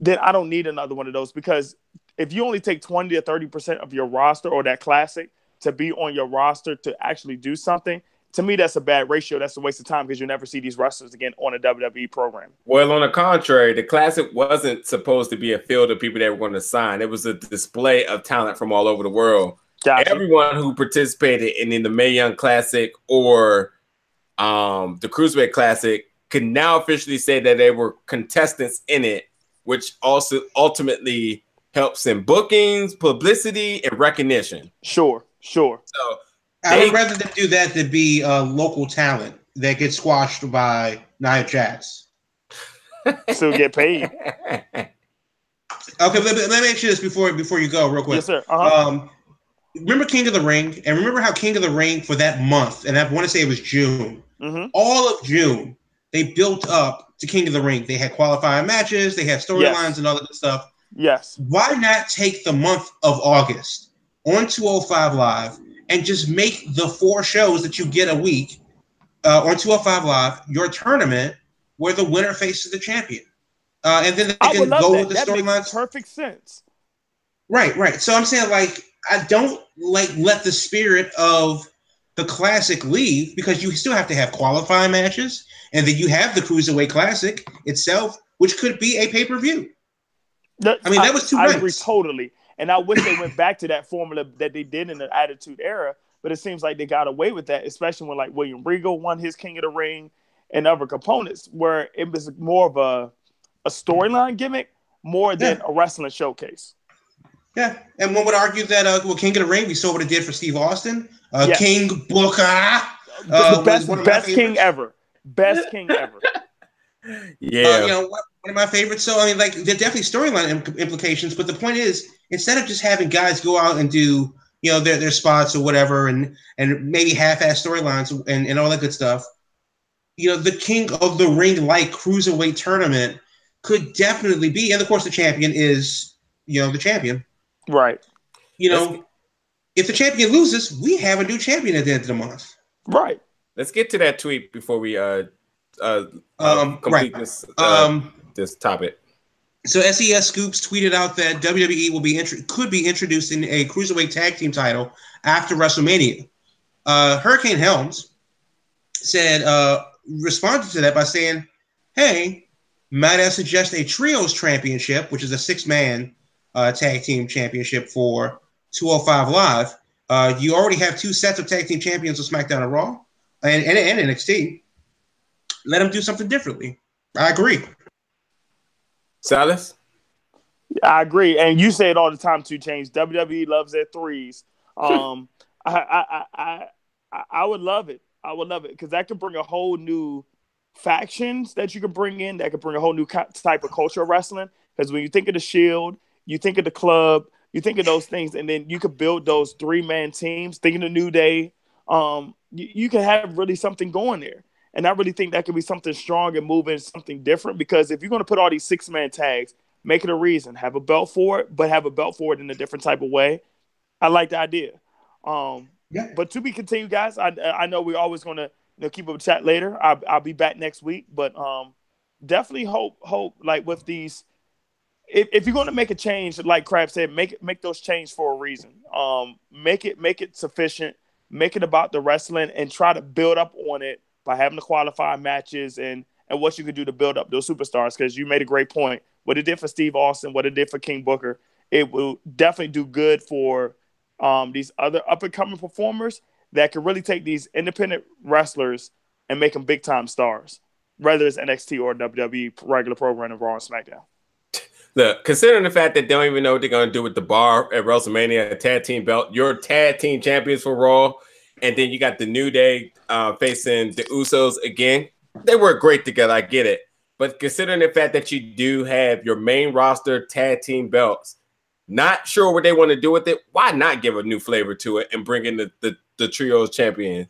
then I don't need another one of those, because if you only take 20 to 30% of your roster or that classic to be on your roster to actually do something, to me, that's a bad ratio. That's a waste of time because you'll never see these wrestlers again on a WWE program. Well, on the contrary, the Classic wasn't supposed to be a field of people that were going to sign. It was a display of talent from all over the world. Gotcha. Everyone who participated in the Mae Young Classic or the Cruiserweight Classic can now officially say that they were contestants in it, which also ultimately helps in bookings, publicity, and recognition. Sure. So I would rather them do that than be local talent that gets squashed by Nia Jax. Still get paid. Okay, let me ask you this before you go real quick. Yes, sir. Remember King of the Ring? And remember how King of the Ring for that month, and I want to say it was June, all of June, they built up to King of the Ring. They had qualifying matches, they had storylines and all that good stuff. Yes. Why not take the month of August on 205 Live and just make the 4 shows that you get a week on 205 Live your tournament where the winner faces the champion? And then they can go with the storylines. That makes perfect sense. Right. So I'm saying, like, I don't let the spirit of the Classic leave, because you still have to have qualifying matches, and then you have the Cruiserweight Classic itself, which could be a pay-per-view. That was 2 nights. I agree totally. And I wish they went back to that formula that they did in the Attitude Era, but it seems like they got away with that, especially when like William Regal won his King of the Ring and other components, where it was more of a storyline gimmick more than a wrestling showcase. Yeah, and one would argue that King of the Ring, we saw what it did for Steve Austin. King Booker, the best king ever. Best king ever. Yeah. One of my favorites. So, I mean, like, there are definitely storyline implications, but the point is, instead of just having guys go out and do, their spots or whatever, and maybe half-ass storylines and all that good stuff, the King of the Ring like Cruiserweight tournament could definitely be, and of course the champion is, the champion. Right. If the champion loses, we have a new champion at the end of the month. Right. Let's get to that tweet before we complete this topic. So SES Scoops tweeted out that WWE could be introducing a Cruiserweight Tag Team title after WrestleMania. Hurricane Helms responded to that by saying, "Hey, might I suggest a Trios Championship, which is a 6-man tag team championship for 205 Live. You already have 2 sets of tag team champions on SmackDown and Raw and NXT. Let them do something differently." I agree. Silas? I agree. And you say it all the time, 2 Chainz. WWE loves their 3s. I would love it. I would love it because that could bring a whole new factions that you could bring in. That could bring a whole new type of culture of wrestling. Because when you think of the Shield, you think of the Club, you think of those things, and then you could build those 3-man teams. Thinking of New Day, you could have really something going there. And I really think that could be something strong and moving something different, because if you're going to put all these 6-man tags, make it a reason. Have a belt for it, but have a belt for it in a different type of way. I like the idea. But to be continued, guys. I know we're always going to keep up a chat later. I'll be back next week, but definitely hope like with these. If you're going to make a change, like Crab said, make those changes for a reason. Make it sufficient. Make it about the wrestling and try to build up on it by having the qualifying matches and what you can do to build up those superstars. Because you made a great point. what it did for Steve Austin, what it did for King Booker, it will definitely do good for these other up-and-coming performers that can really take these independent wrestlers and make them big-time stars, whether it's NXT or WWE regular program of Raw and SmackDown. Look, considering the fact that they don't even know what they're going to do with the bar at WrestleMania, a tag team belt, your tag team champions for Raw, and then you got the New Day facing the Usos again. They work great together. I get it. But considering the fact that you do have your main roster tag team belts, not sure what they want to do with it, why not give a new flavor to it and bring in the trios champion?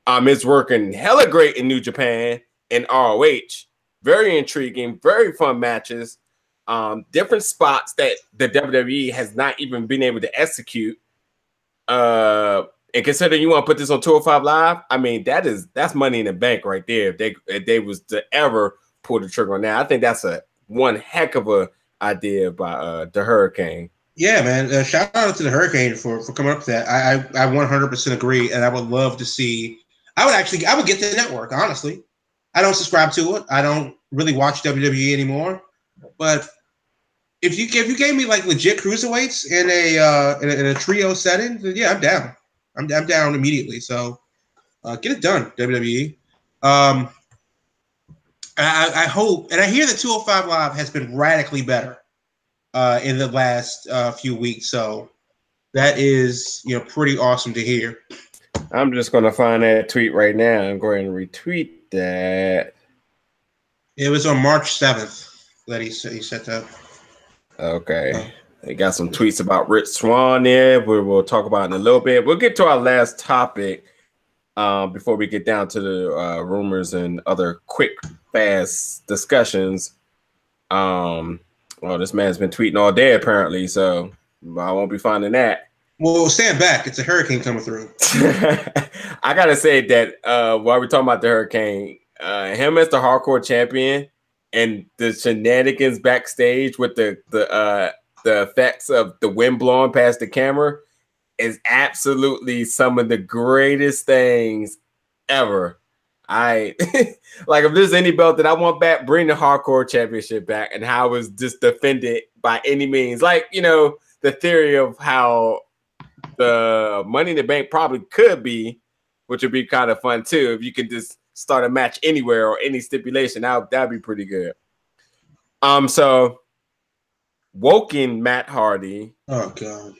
It's working hella great in New Japan and ROH. Very intriguing, very fun matches. Different spots that the WWE has not even been able to execute. And considering you want to put this on 205 Live, I mean, that's money in the bank right there. If they was to ever pull the trigger on that, I think that's one heck of a idea by the Hurricane. Yeah, man. Shout out to the Hurricane for coming up with that. I 100% agree, and I would love to see. I would get the network, honestly. I don't subscribe to it. I don't really watch WWE anymore. But if you gave me like legit cruiserweights in a trio setting, then yeah, I'm down. I'm down immediately. So get it done, WWE. I hope, and I hear that 205 Live has been radically better in the last few weeks. So that is pretty awesome to hear. I'm just gonna find that tweet right now and go ahead and retweet that. It was on March 7th that he set that. Okay. They got some tweets about Rich Swann there, we'll talk about in a little bit. We'll get to our last topic before we get down to the rumors and other quick, fast discussions. Well, this man's been tweeting all day apparently, so I won't be finding that. Well, stand back. It's a hurricane coming through. I gotta say that while we're talking about the Hurricane, him as the hardcore champion and the shenanigans backstage with the effects of the wind blowing past the camera is absolutely some of the greatest things ever. Like if there's any belt that I want back, bring the hardcore championship back and how it was just defended by any means. Like, the theory of how the Money in the Bank probably could be, which would be kind of fun too. If you can just start a match anywhere or any stipulation, that'd be pretty good. So Woken Matt Hardy, oh god,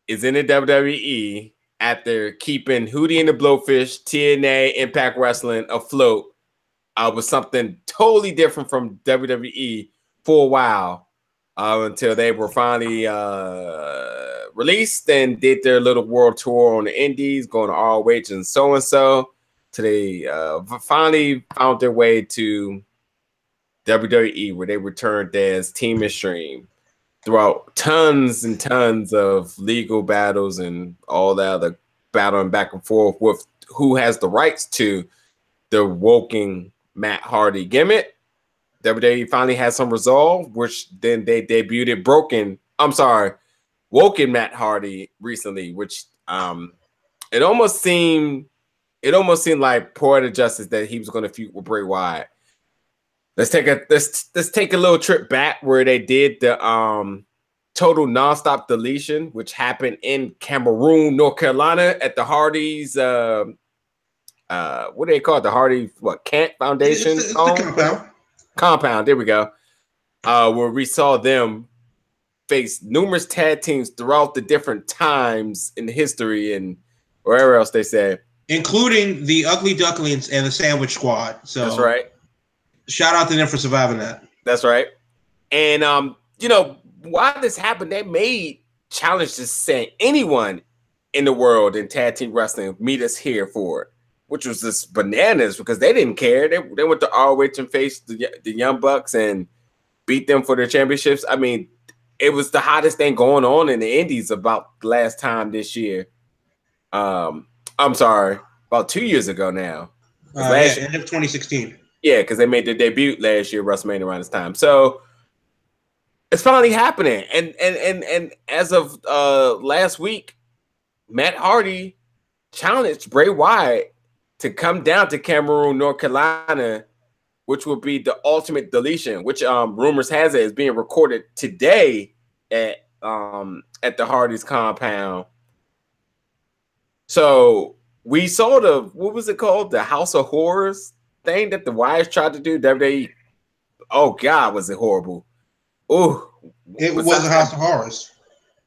is in the WWE after keeping Hootie and the Blowfish, TNA, Impact Wrestling afloat with something totally different from WWE for a while until they were finally released and did their little world tour on the Indies, going to ROH and so. Till they finally found their way to WWE, where they returned as Team Extreme throughout tons and tons of legal battles and all that other battling back and forth with who has the rights to the Woken Matt Hardy gimmick. WWE finally had some resolve, which then they debuted Woken Matt Hardy recently, which it almost seemed like poetic justice that he was going to feud with Bray Wyatt. Let's take a little trip back where they did the total nonstop deletion, which happened in Cameroon, North Carolina, at the Hardy's. What do they call it? The Hardy Kent Foundation? It's the compound. There we go. Where we saw them face numerous tag teams throughout the different times in history and wherever else they said, including the Ugly Ducklings and the Sandwich Squad. So that's right. Shout out to them for surviving that. That's right. And why this happened, they made challenges saying anyone in the world in tag team wrestling meet us here for it, which was just bananas because they didn't care. They went to ROH and faced the Young Bucks and beat them for their championships. I mean, it was the hottest thing going on in the Indies about last time this year. I'm sorry, about 2 years ago now. End of 2016. Yeah, because they made their debut last year, WrestleMania around this time. So it's finally happening. And as of last week, Matt Hardy challenged Bray Wyatt to come down to Cameroon, North Carolina which will be the Ultimate Deletion, which rumors has it is being recorded today at the Hardy's compound. So we saw what was it called? The House of Horrors thing that the Wyatts tried to do. WWE. Oh God, was it horrible? Oh, it was a House of Horrors.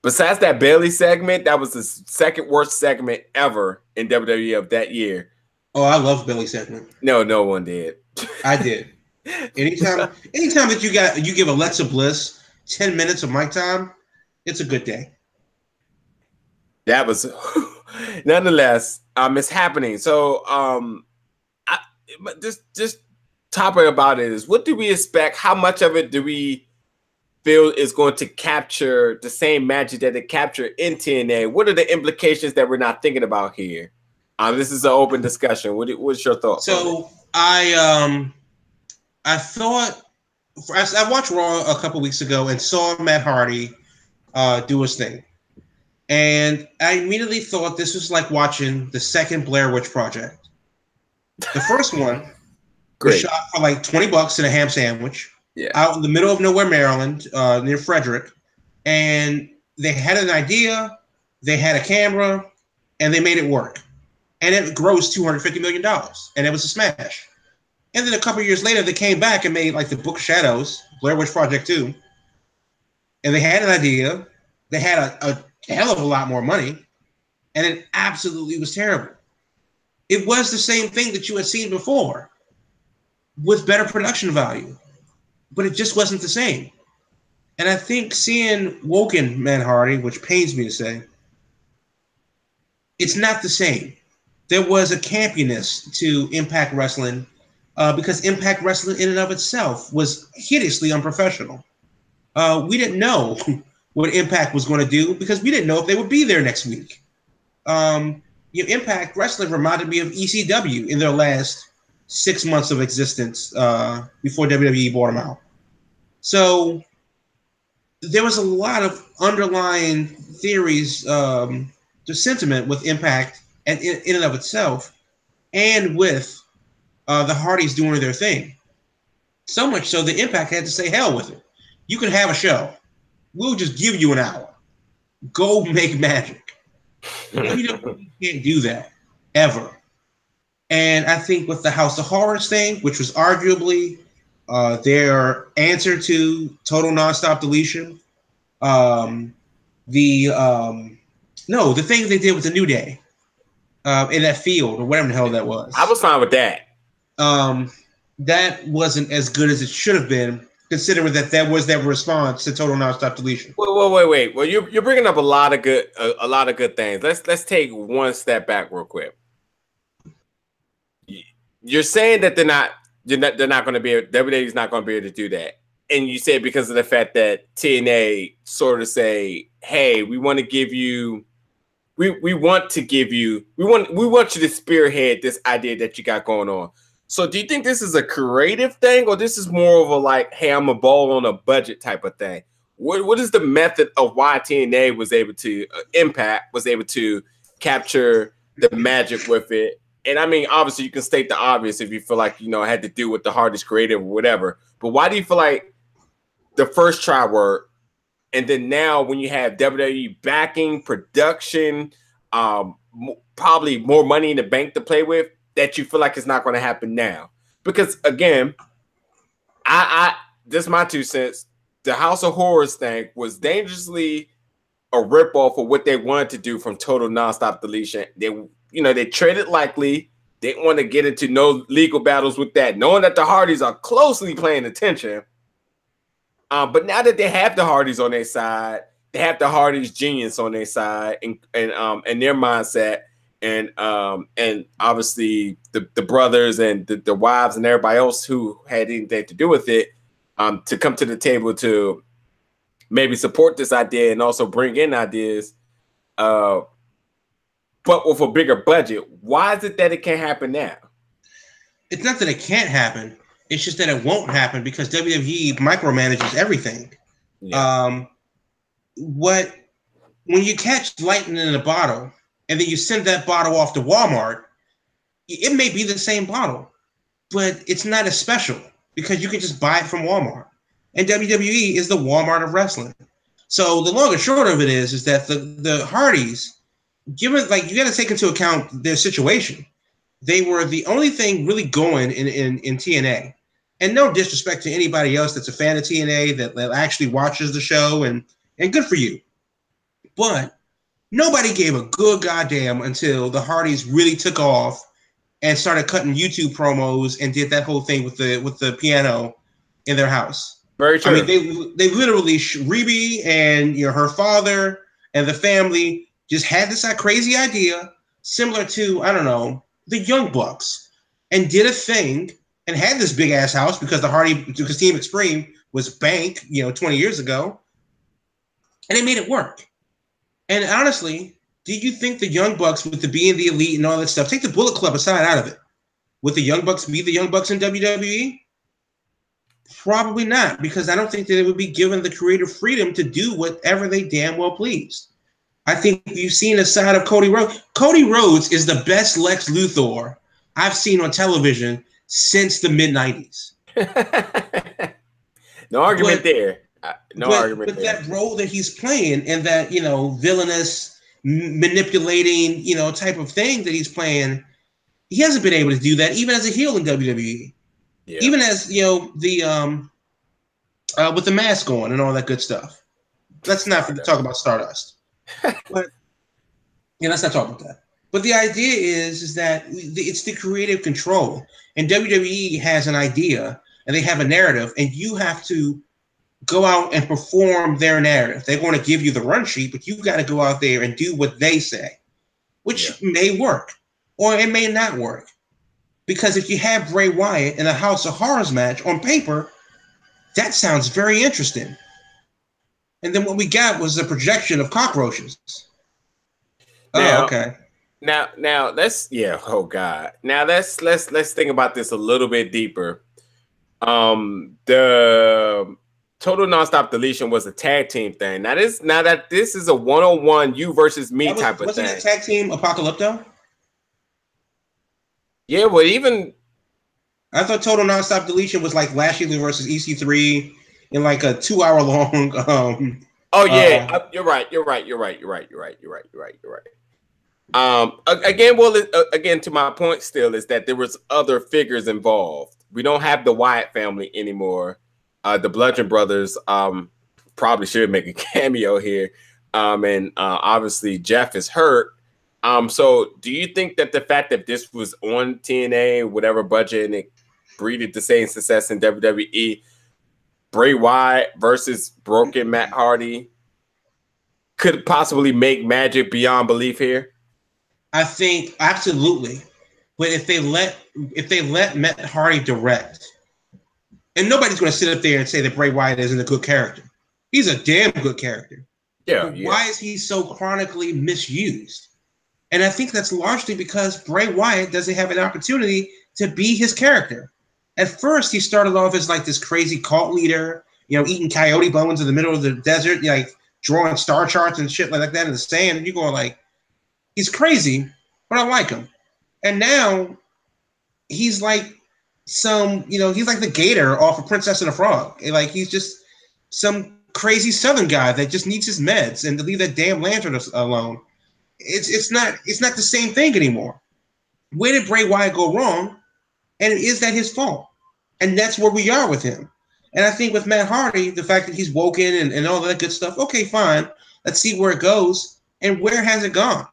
Besides that Bailey segment, that was the second worst segment ever in WWE of that year. Oh, I love Bailey segment. No one did. I did. Anytime that you give Alexa Bliss 10 minutes of mic time, it's a good day. That was nonetheless, it's happening. So just topic about it is, what do we expect? How much of it do we feel is going to capture the same magic that it captured in TNA? What are the implications that we're not thinking about here? This is an open discussion. What's your thoughts? So I thought I watched Raw a couple weeks ago and saw Matt Hardy do his thing, and I immediately thought this was like watching the second Blair Witch Project. The first one was shot for like $20 and a ham sandwich, out in the middle of nowhere, Maryland, near Frederick, and they had an idea, they had a camera, and they made it work, and it grossed $250 million, and it was a smash. And then a couple years later, they came back and made like the Book of Shadows, Blair Witch Project 2. And they had an idea. They had a hell of a lot more money. And it absolutely was terrible. It was the same thing that you had seen before with better production value. But it just wasn't the same. And I think seeing Woken Matt Hardy, which pains me to say, it's not the same. There was a campiness to Impact Wrestling, because Impact Wrestling in and of itself was hideously unprofessional. We didn't know what Impact was going to do because we didn't know if they would be there next week. Impact Wrestling reminded me of ECW in their last 6 months of existence before WWE bought them out. So there was a lot of underlying theories, the sentiment with Impact and in and of itself, and with the Hardys doing their thing. So much so the Impact had to say, hell with it. You can have a show. We'll just give you an hour. Go make magic. WWE can't do that, ever. And I think with the House of Horrors thing, which was arguably their answer to Total Nonstop Deletion, the thing they did with the New Day in that field, or whatever the hell that was. I was fine with that. That wasn't as good as it should have been, considering that was their response to Total Nonstop Deletion. Wait. Well, you're bringing up a lot of good things. Let's take one step back real quick. You're saying that they're not going to be WWE's not going to be able to do that, and you said because of the fact that TNA sort of say, hey, we want you to spearhead this idea that you got going on. So do you think this is a creative thing, or this is more of a like, hey, I'm a ball on a budget type of thing? What is the method of why TNA was able to Impact was able to capture the magic with it? And I mean, obviously, you can state the obvious if you feel like it had to do with the hardest creative or whatever. But why do you feel like the first try worked, and then now when you have WWE backing, production, probably more money in the bank to play with, that you feel like it's not going to happen now? Because again, I this is my 2 cents. The House of Horrors thing was dangerously a ripoff of what they wanted to do from Total Nonstop Deletion. They traded likely. They didn't want to get into no legal battles with that, knowing that the Hardys are closely paying attention. But now that they have the Hardys on their side, they have the Hardys genius on their side and their mindset. And obviously the brothers and the wives and everybody else who had anything to do with it, to come to the table to maybe support this idea and also bring in ideas, but with a bigger budget. Why is it that it can't happen now? It's not that it can't happen. It's just that it won't happen because WWE micromanages everything. Yeah. When you catch lightning in a bottle, and then you send that bottle off to Walmart, it may be the same bottle. but it's not as special because you can just buy it from Walmart. And WWE is the Walmart of wrestling. So the long and short of it is that the Hardys, given like you got to take into account their situation, they were the only thing really going in TNA. And no disrespect to anybody else that's a fan of TNA that actually watches the show, and good for you. But nobody gave a good goddamn until the Hardys really took off and started cutting YouTube promos and did that whole thing with the piano in their house. Very true. I mean, they literally Reby and her father and the family just had this crazy idea similar to, I don't know, the Young Bucks, and did a thing and had this big ass house because because Team Extreme was bank, 20 years ago, and they made it work. And honestly, do you think the Young Bucks, with the being the elite and all that stuff, take the Bullet Club aside out of it, would the Young Bucks be the Young Bucks in WWE? Probably not, because I don't think that they would be given the creative freedom to do whatever they damn well pleased. I think you've seen a side of Cody Rhodes. Cody Rhodes is the best Lex Luthor I've seen on television since the mid-90s. No argument there. No argument there. But that role that he's playing and that, villainous, manipulating, type of thing that he's playing, he hasn't been able to do that even as a heel in WWE. Yeah. Even as, with the mask on and all that good stuff. Let's not talk about Stardust. But let's not talk about that. But the idea is that it's the creative control, and WWE has an idea and they have a narrative, and you have to go out and perform their narrative. They want to give you the run sheet, but you've got to go out there and do what they say, which may work or it may not work. Because if you have Bray Wyatt in a House of Horrors match on paper, that sounds very interesting. And then what we got was a projection of cockroaches. Now, okay. Now let's oh God. Now let's think about this a little bit deeper. The Total Nonstop Deletion was a tag team thing. Now that this is a one-on-one you versus me type of thing. Wasn't it tag team Apocalypto? Yeah, well, even I thought Total Nonstop Deletion was like Lashley versus EC3 in like a 2-hour long. You're right. Again, to my point, still is that there was other figures involved. We don't have the Wyatt family anymore. The Bludgeon Brothers probably should make a cameo here, and obviously Jeff is hurt. So do you think that the fact that this was on TNA, whatever budget, and it breeded the same success in WWE, Bray Wyatt versus broken Matt Hardy could possibly make magic beyond belief here? I think absolutely. But if they let Matt Hardy direct, and nobody's going to sit up there and say that Bray Wyatt isn't a good character. He's a damn good character. Yeah. Why is he so chronically misused? And I think that's largely because Bray Wyatt doesn't have an opportunity to be his character. At first, he started off as like this crazy cult leader, eating coyote bones in the middle of the desert, like drawing star charts and shit like that in the sand. And you're going like, he's crazy, but I like him. And now he's like he's like the gator off of Princess and the Frog. Like he's just some crazy Southern guy that just needs his meds and to leave that damn lantern alone. It's not the same thing anymore. Where did Bray Wyatt go wrong? And is that his fault? And that's where we are with him. And I think with Matt Hardy, the fact that he's woken and all that good stuff, okay, fine. Let's see where it goes. And where has it gone?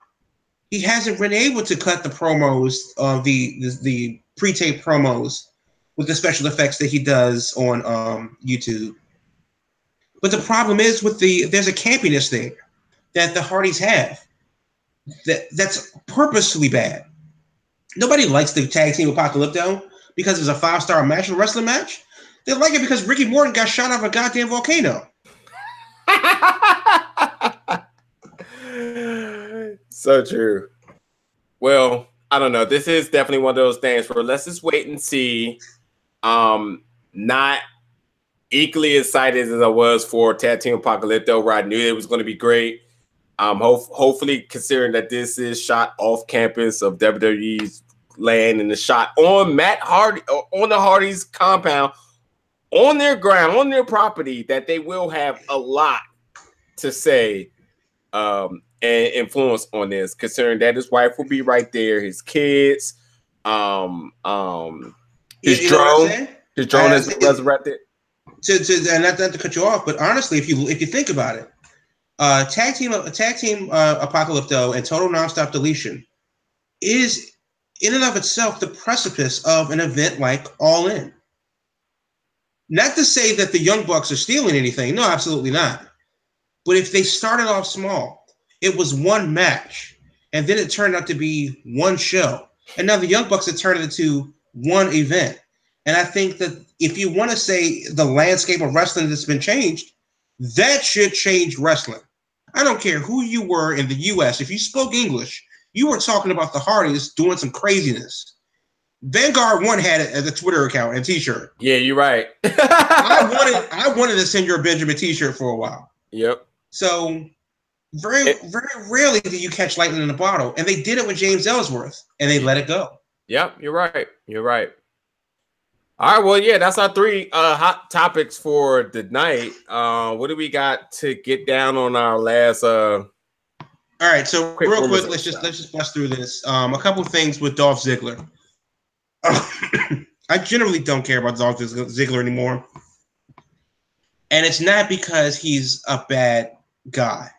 He hasn't been able to cut the promos of the pre-tape promos with the special effects that he does on YouTube. But the problem is there's a campiness there that the Hardys have. That's purposefully bad. Nobody likes the tag team Apocalypto because it's a 5-star match, a wrestling match. They like it because Ricky Morton got shot out of a goddamn volcano. So true. Well, I don't know. This is definitely one of those things where let's just wait and see. Not equally excited as I was for tag team Apocalypto, where I knew it was going to be great. Hopefully, considering that this is shot off campus of WWE's land in the shot on Matt Hardy, on the Hardy's compound, on their ground, on their property, that they will have a lot to say and influence on this, considering that his wife will be right there, his kids, his drone has been resurrected. And not to cut you off, but honestly, if you think about it, tag team Apocalypto and Total Nonstop Deletion is in and of itself the precipice of an event like All In. Not to say that the Young Bucks are stealing anything. No, absolutely not. But if they started off small, it was one match, and then it turned out to be one show. And now the Young Bucks have turned it into one event. And I think that if you want to say the landscape of wrestling that's been changed, that should change wrestling. I don't care who you were in the U.S. If you spoke English, you were talking about the Hardys doing some craziness. Vanguard 1 had it as a Twitter account and T-shirt. Yeah, you're right. I wanted to send your Benjamin T-shirt for a while. Yep. So very rarely do you catch lightning in a bottle, and they did it with James Ellsworth, and they let it go. Yep, you're right. You're right. All right, well, yeah, that's our 3 hot topics for the night. What do we got to get down on our last? All right, so real quick, let's just bust through this. A couple of things with Dolph Ziggler. I generally don't care about Dolph Ziggler anymore, and it's not because he's a bad guy.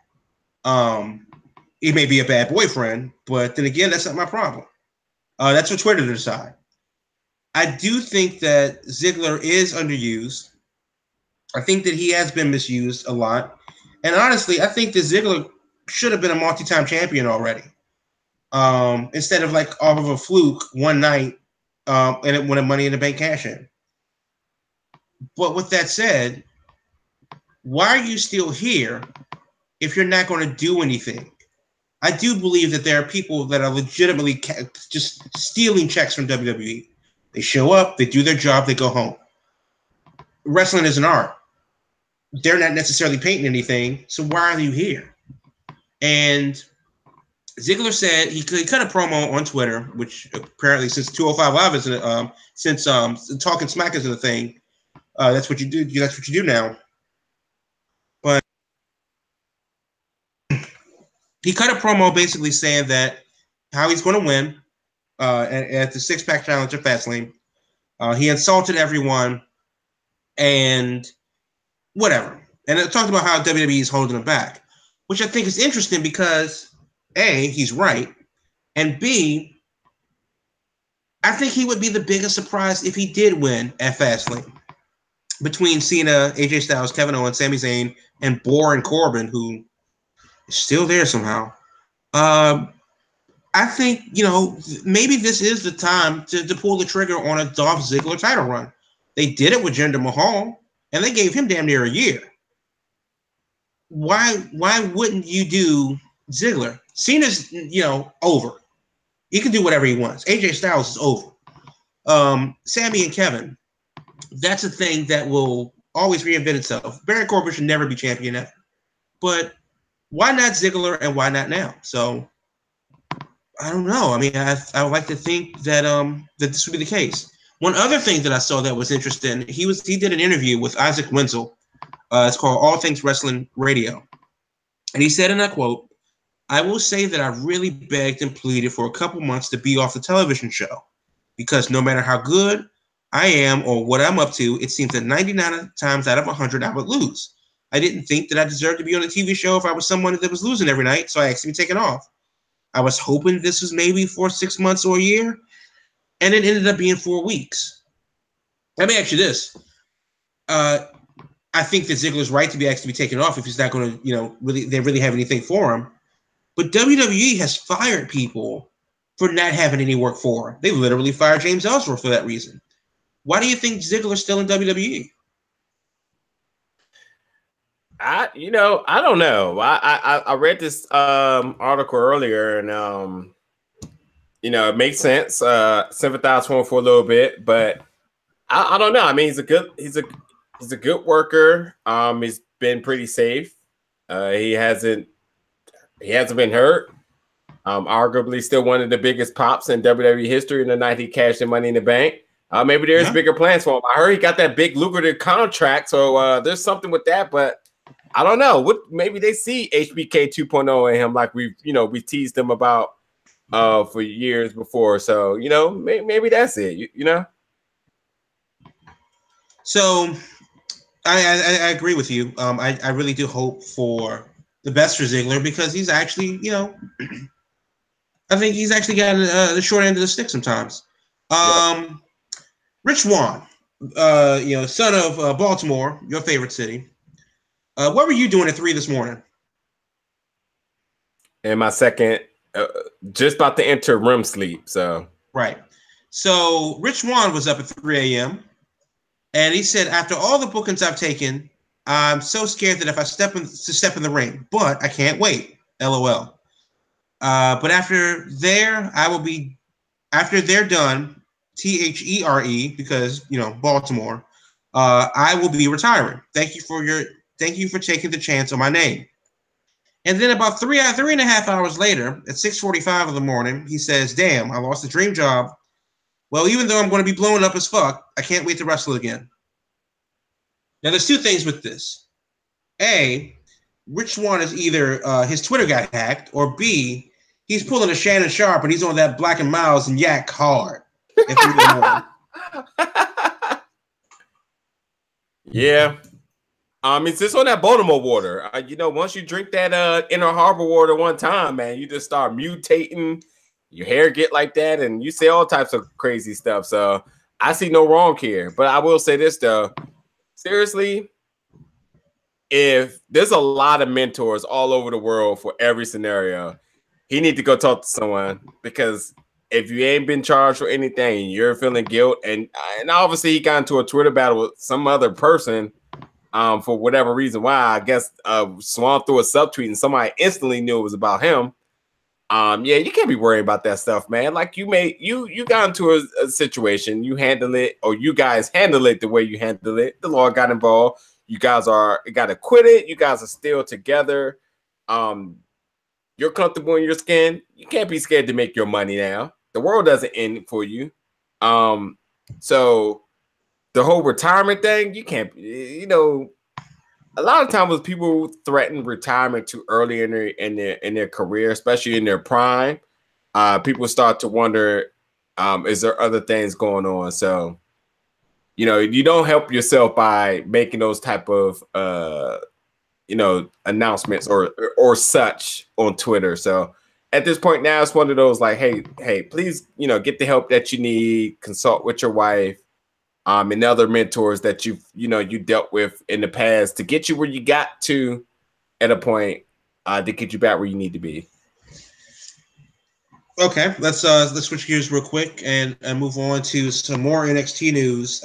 He may be a bad boyfriend, but then again, that's not my problem. That's for Twitter to decide. I do think that Ziggler is underused. I think that he has been misused a lot. And honestly, I think that Ziggler should have been a multi-time champion already. Instead of like off of a fluke one night and it won a Money in the Bank cash-in. But with that said, why are you still here if you're not going to do anything? I do believe that there are people that are legitimately just stealing checks from WWE. They show up, they do their job, they go home. Wrestling is an art. They're not necessarily painting anything, so why are you here? And Ziggler said he cut a promo on Twitter, which apparently since 205 Live is since Talking Smack isn't a thing, that's what you do. That's what you do now. But he cut a promo basically saying that how he's going to win. At the six-pack challenge at Fastlane. He insulted everyone and whatever. And it talked about how WWE is holding him back, which I think is interesting because, A, he's right, and B, I think he would be the biggest surprise if he did win at Fastlane. Between Cena, AJ Styles, Kevin Owens, Sami Zayn, and Baron Corbin, who is still there somehow. I think, maybe this is the time to pull the trigger on a Dolph Ziggler title run. They did it with Jinder Mahal, and they gave him damn near a year. Why wouldn't you do Ziggler? Cena's, over. He can do whatever he wants. AJ Styles is over. Sammy and Kevin, that's a thing that will always reinvent itself. Baron Corbin should never be champion ever. But why not Ziggler and why not now? So I don't know. I mean, I would like to think that that this would be the case. One other thing that I saw that was interesting, he did an interview with Isaac Wenzel. It's called All Things Wrestling Radio. And he said, and I quote, "I will say that I really begged and pleaded for a couple months to be off the television show because no matter how good I am or what I'm up to, it seems that 99 times out of 100 I would lose. I didn't think that I deserved to be on a TV show if I was someone that was losing every night, so I asked to be taken off. I was hoping this was maybe for 6 months or a year, and it ended up being 4 weeks. Let me ask you this. I think that Ziggler's right to be asked to be taken off if he's not going to, they really have anything for him. But WWE has fired people for not having any work for him. They literally fired James Ellsworth for that reason. Why do you think Ziggler's still in WWE? I don't know. I read this article earlier, and it makes sense. Sympathize for him for a little bit, but I don't know. I mean, he's a good worker. He's been pretty safe. He hasn't been hurt. Arguably still one of the biggest pops in WWE history in the night he cashed in Money in the Bank. Maybe there's bigger plans for him. I heard he got that big lucrative contract, so there's something with that, but I don't know. Maybe they see HBK 2.0 in him like we teased him about for years before. So, maybe that's it, So I agree with you. I really do hope for the best for Ziggler because he's actually, I think he's actually gotten the short end of the stick sometimes. Rich Swann, son of Baltimore, your favorite city. What were you doing at 3 this morning? And my second, just about to enter REM sleep. So right. So Rich Swann was up at 3 a.m. and he said, after all the bookings I've taken, I'm so scared that if I step in the ring, but I can't wait. LOL. But after they're done, THERE, because Baltimore, I will be retiring. Thank you for taking the chance on my name. And then about 3.5 hours later, at 6:45 in the morning, he says, damn, I lost the dream job. Well, even though I'm going to be blown up as fuck, I can't wait to wrestle again. Now, there's two things with this. A, Rich Swann is either his Twitter got hacked, or B, he's pulling a Shannon Sharp and he's on that Black and Miles and yak hard. Yeah. It's just on that Baltimore water. Once you drink that Inner Harbor water one time, man, you just start mutating. Your hair get like that, and you say all types of crazy stuff. So I see no wrong here. But I will say this, though. Seriously, if there's a lot of mentors all over the world for every scenario, he need to go talk to someone, because if you ain't been charged for anything, you're feeling guilt, and obviously he got into a Twitter battle with some other person for whatever reason. Why? I guess Swann threw a subtweet and somebody instantly knew it was about him. Yeah, you can't be worried about that stuff, man. Like you got into a situation, you handle it, or you guys handle it the way you handle it. The law got involved. You guys got to quit it. You guys are still together. You're comfortable in your skin. You can't be scared to make your money now. The world doesn't end for you. So the whole retirement thing, you can't, a lot of times when people threaten retirement too early in their career, especially in their prime, people start to wonder, is there other things going on? So, you don't help yourself by making those type of announcements or such on Twitter. So at this point now, it's one of those like, hey, please, get the help that you need, consult with your wife, and other mentors that you dealt with in the past to get you where you got to at a point, to get you back where you need to be. Okay, let's switch gears real quick and move on to some more NXT news.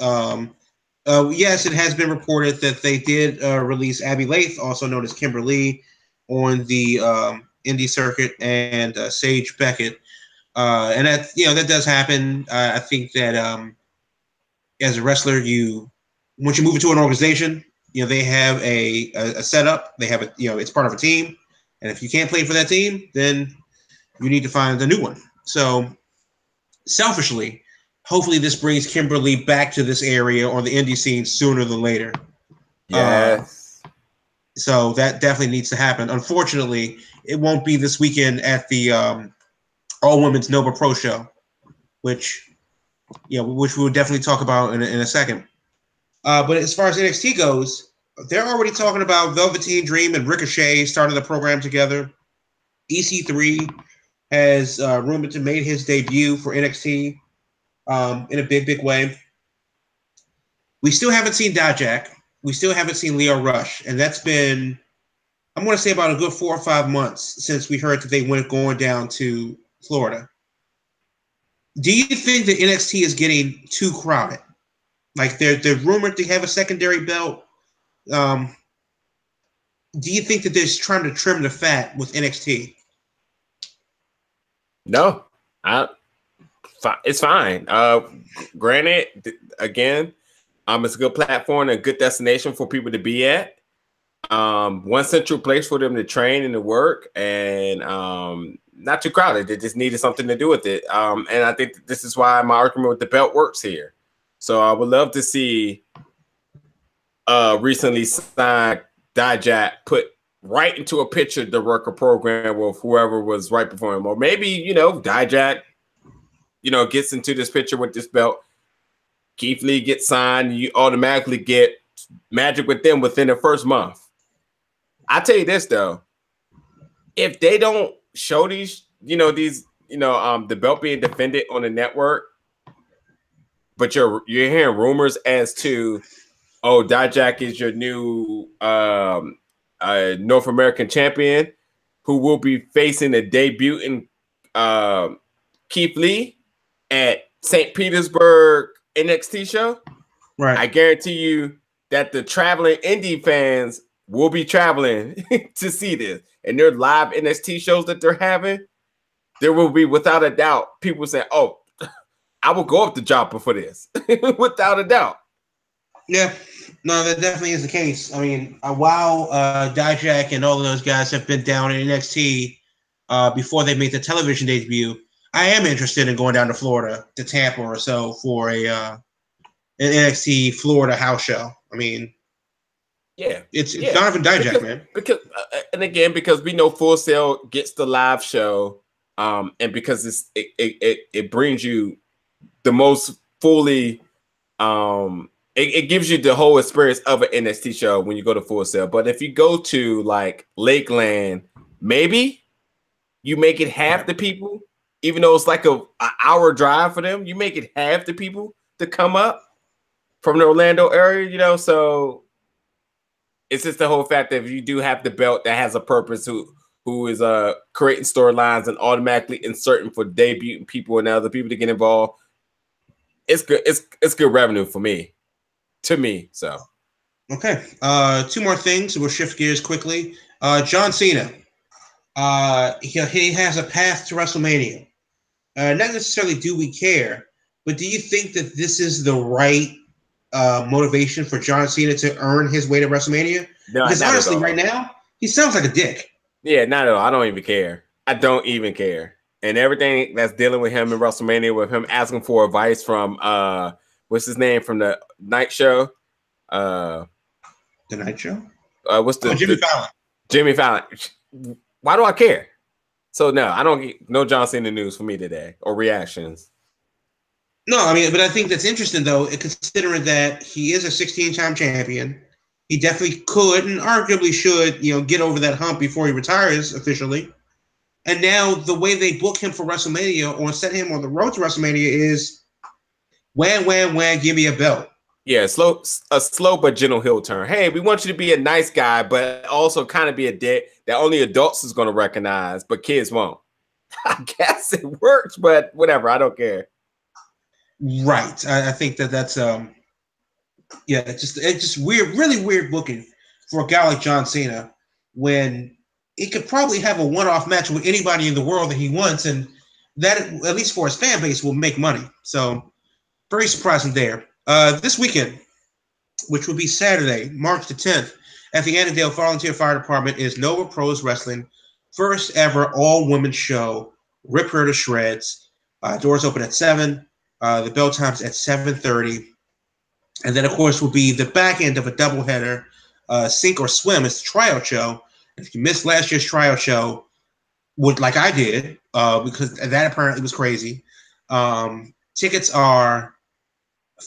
Yes, it has been reported that they did release Abby Lath, also known as Kimberly, on the indie circuit, and Sage Beckett, and that does happen. I think that as a wrestler, once you move into an organization, they have a setup. They have it's part of a team, and if you can't play for that team, then you need to find a new one. So, selfishly, hopefully this brings Kimberly back to this area on the indie scene sooner than later. Yes. So that definitely needs to happen. Unfortunately, it won't be this weekend at the all-women's Nova Pro show, which we'll definitely talk about in a second. But as far as NXT goes, they're already talking about Velveteen Dream and Ricochet starting the program together. EC3 has rumored to make his debut for NXT in a big way. We still haven't seen Dijak. We still haven't seen Leo Rush. And that's been, I'm going to say, about a good 4 or 5 months since we heard that they went going down to Florida. Do you think that NXT is getting too crowded? Like they're rumored to have a secondary belt. Do you think that they're trying to trim the fat with NXT? No, it's fine. Granted, again, it's a good platform and a good destination for people to be at. One central place for them to train and to work, and not too crowded. They just needed something to do with it. And I think this is why my argument with the belt works here. So I would love to see recently signed Dijak put right into a picture the worker program with whoever was right before him. Or maybe, you know, Dijak, you know, gets into this picture with this belt. Keith Lee gets signed. You automatically get magic with them within the first month. I tell you this, though. If they don't show these, the belt being defended on the network, but you're hearing rumors as to, oh, Dijak is your new North American champion who will be facing a debuting Keith Lee at St. Petersburg NXT show. Right. I guarantee you that the traveling indie fans will be traveling to see this. And their live NXT shows that they're having, there will be, without a doubt, people saying, oh, I will go up the jumper for this. Without a doubt. Yeah. No, that definitely is the case. I mean, while Dijak and all of those guys have been down in NXT before they made the television debut, I am interested in going down to Florida, to Tampa or so, for an NXT Florida house show. I mean, it's Donovan Dijak, man. Because we know Full Sail gets the live show, and because it brings you the most fully, it gives you the whole experience of an NXT show when you go to Full Sail. But if you go to like Lakeland, maybe you make it half the people, even though it's like an hour drive for them. You make it half the people to come up from the Orlando area, you know. So it's just the whole fact that if you do have the belt that has a purpose, who is creating storylines and automatically inserting for debuting people and other people to get involved, it's good. It's good revenue for me. To me, so. Okay. Two more things. We'll shift gears quickly. John Cena. He has a path to WrestleMania. Not necessarily do we care, but do you think that this is the right motivation for John Cena to earn his way to WrestleMania? No, because honestly, right now, he sounds like a dick. Yeah, not at all. I don't even care. I don't even care. And everything that's dealing with him in WrestleMania, with him asking for advice from what's his name from the night show? The night show? Jimmy Fallon. Jimmy Fallon. Why do I care? So no, I don't get no John Cena news for me today or reactions. No, I mean, but I think that's interesting though, considering that he is a 16-time champion. He definitely could and arguably should, get over that hump before he retires officially. And now the way they book him for WrestleMania or set him on the road to WrestleMania is wham, give me a belt. Yeah, a slow but gentle heel turn. Hey, we want you to be a nice guy, but also kind of be a dick that only adults is going to recognize, but kids won't. I guess it works, but whatever. I don't care. Right. I think that's it's just weird, really weird booking for a guy like John Cena when he could probably have a one-off match with anybody in the world that he wants, and that, at least for his fan base, will make money. So very surprising there. This weekend, which will be Saturday, March the 10th, at the Annandale Volunteer Fire Department, is Nova Pros Wrestling, first ever all-women show. Rip her to shreds. Doors open at 7. The bell time's at 7:30. And then, of course, will be the back end of a doubleheader. Sink or Swim is the tryout show. If you missed last year's tryout show, like I did, because that apparently was crazy, tickets are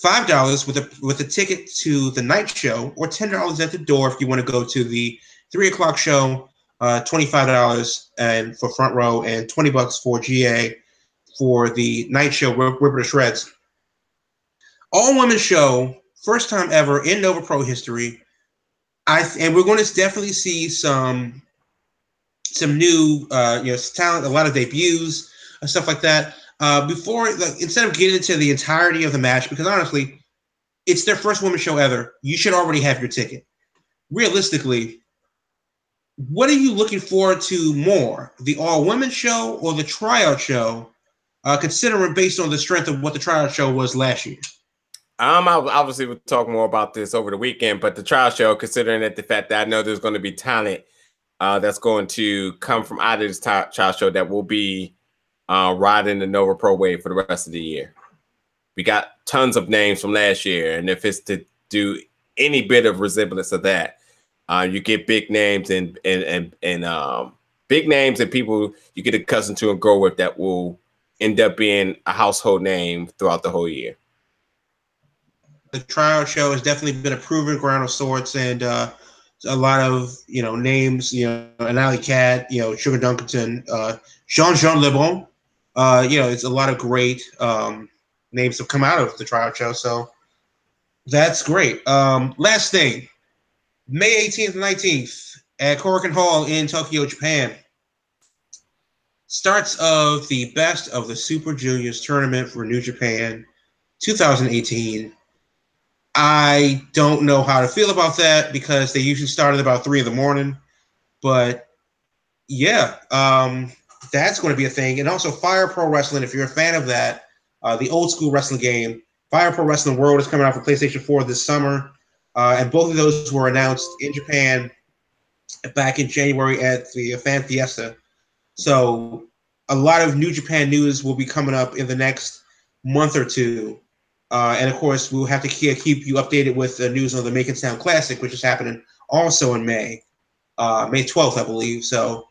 $5 with a ticket to the night show, or $10 at the door if you want to go to the 3 o'clock show. $25 and for front row, and $20 for GA for the night show. Rip her to shreds. All women show, first time ever in Nova Pro history. And we're going to definitely see some new talent, a lot of debuts and stuff like that. Instead of getting into the entirety of the match, because honestly, it's their first women's show ever, you should already have your ticket. Realistically, what are you looking forward to more, the all-women show or the tryout show, considering based on the strength of what the tryout show was last year? Obviously, we'll talk more about this over the weekend, but the trial show, considering that the fact that I know there's going to be talent that's going to come from out of this child show that will be riding the Nova Pro wave for the rest of the year. We got tons of names from last year, and if it's to do any bit of resemblance of that, you get big names and big names and people you get accustomed to and grow with that will end up being a household name throughout the whole year. The tryout show has definitely been a proven ground of sorts, and a lot of names, an Alley Cat, Sugar Dunkerton, Jean Lebon. It's a lot of great names have come out of the tryout show, so that's great. Last thing, May 18th and 19th at Korakuen Hall in Tokyo, Japan. Starts of the Best of the Super Juniors tournament for New Japan 2018. I don't know how to feel about that because they usually start at about 3 a.m. But yeah, that's going to be a thing. And also Fire Pro Wrestling, if you're a fan of that, the old school wrestling game, Fire Pro Wrestling World is coming out for PlayStation 4 this summer. And both of those were announced in Japan back in January at the Fan Fiesta. So a lot of New Japan news will be coming up in the next month or two. And of course, we'll have to keep you updated with the news on the Make It Sound Classic, which is happening also in May 12th, I believe. So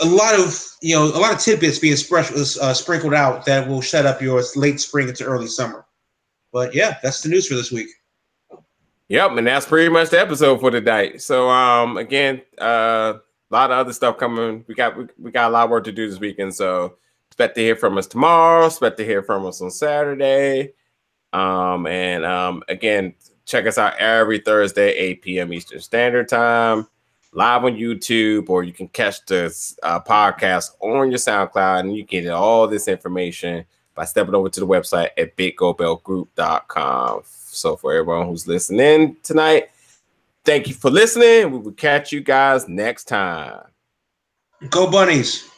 a lot of tidbits being sprinkled out that will set up your late spring into early summer. But yeah, that's the news for this week. Yep, and that's pretty much the episode for tonight. So again, a lot of other stuff coming. We got a lot of work to do this weekend. So expect to hear from us tomorrow. Expect to hear from us on Saturday. Again, check us out every Thursday, 8 p.m. Eastern Standard Time, live on YouTube, or you can catch this podcast on your SoundCloud, and you get all this information by stepping over to the website at BigGoBellGroup.com. So for everyone who's listening tonight, thank you for listening. We will catch you guys next time. Go Bunnies.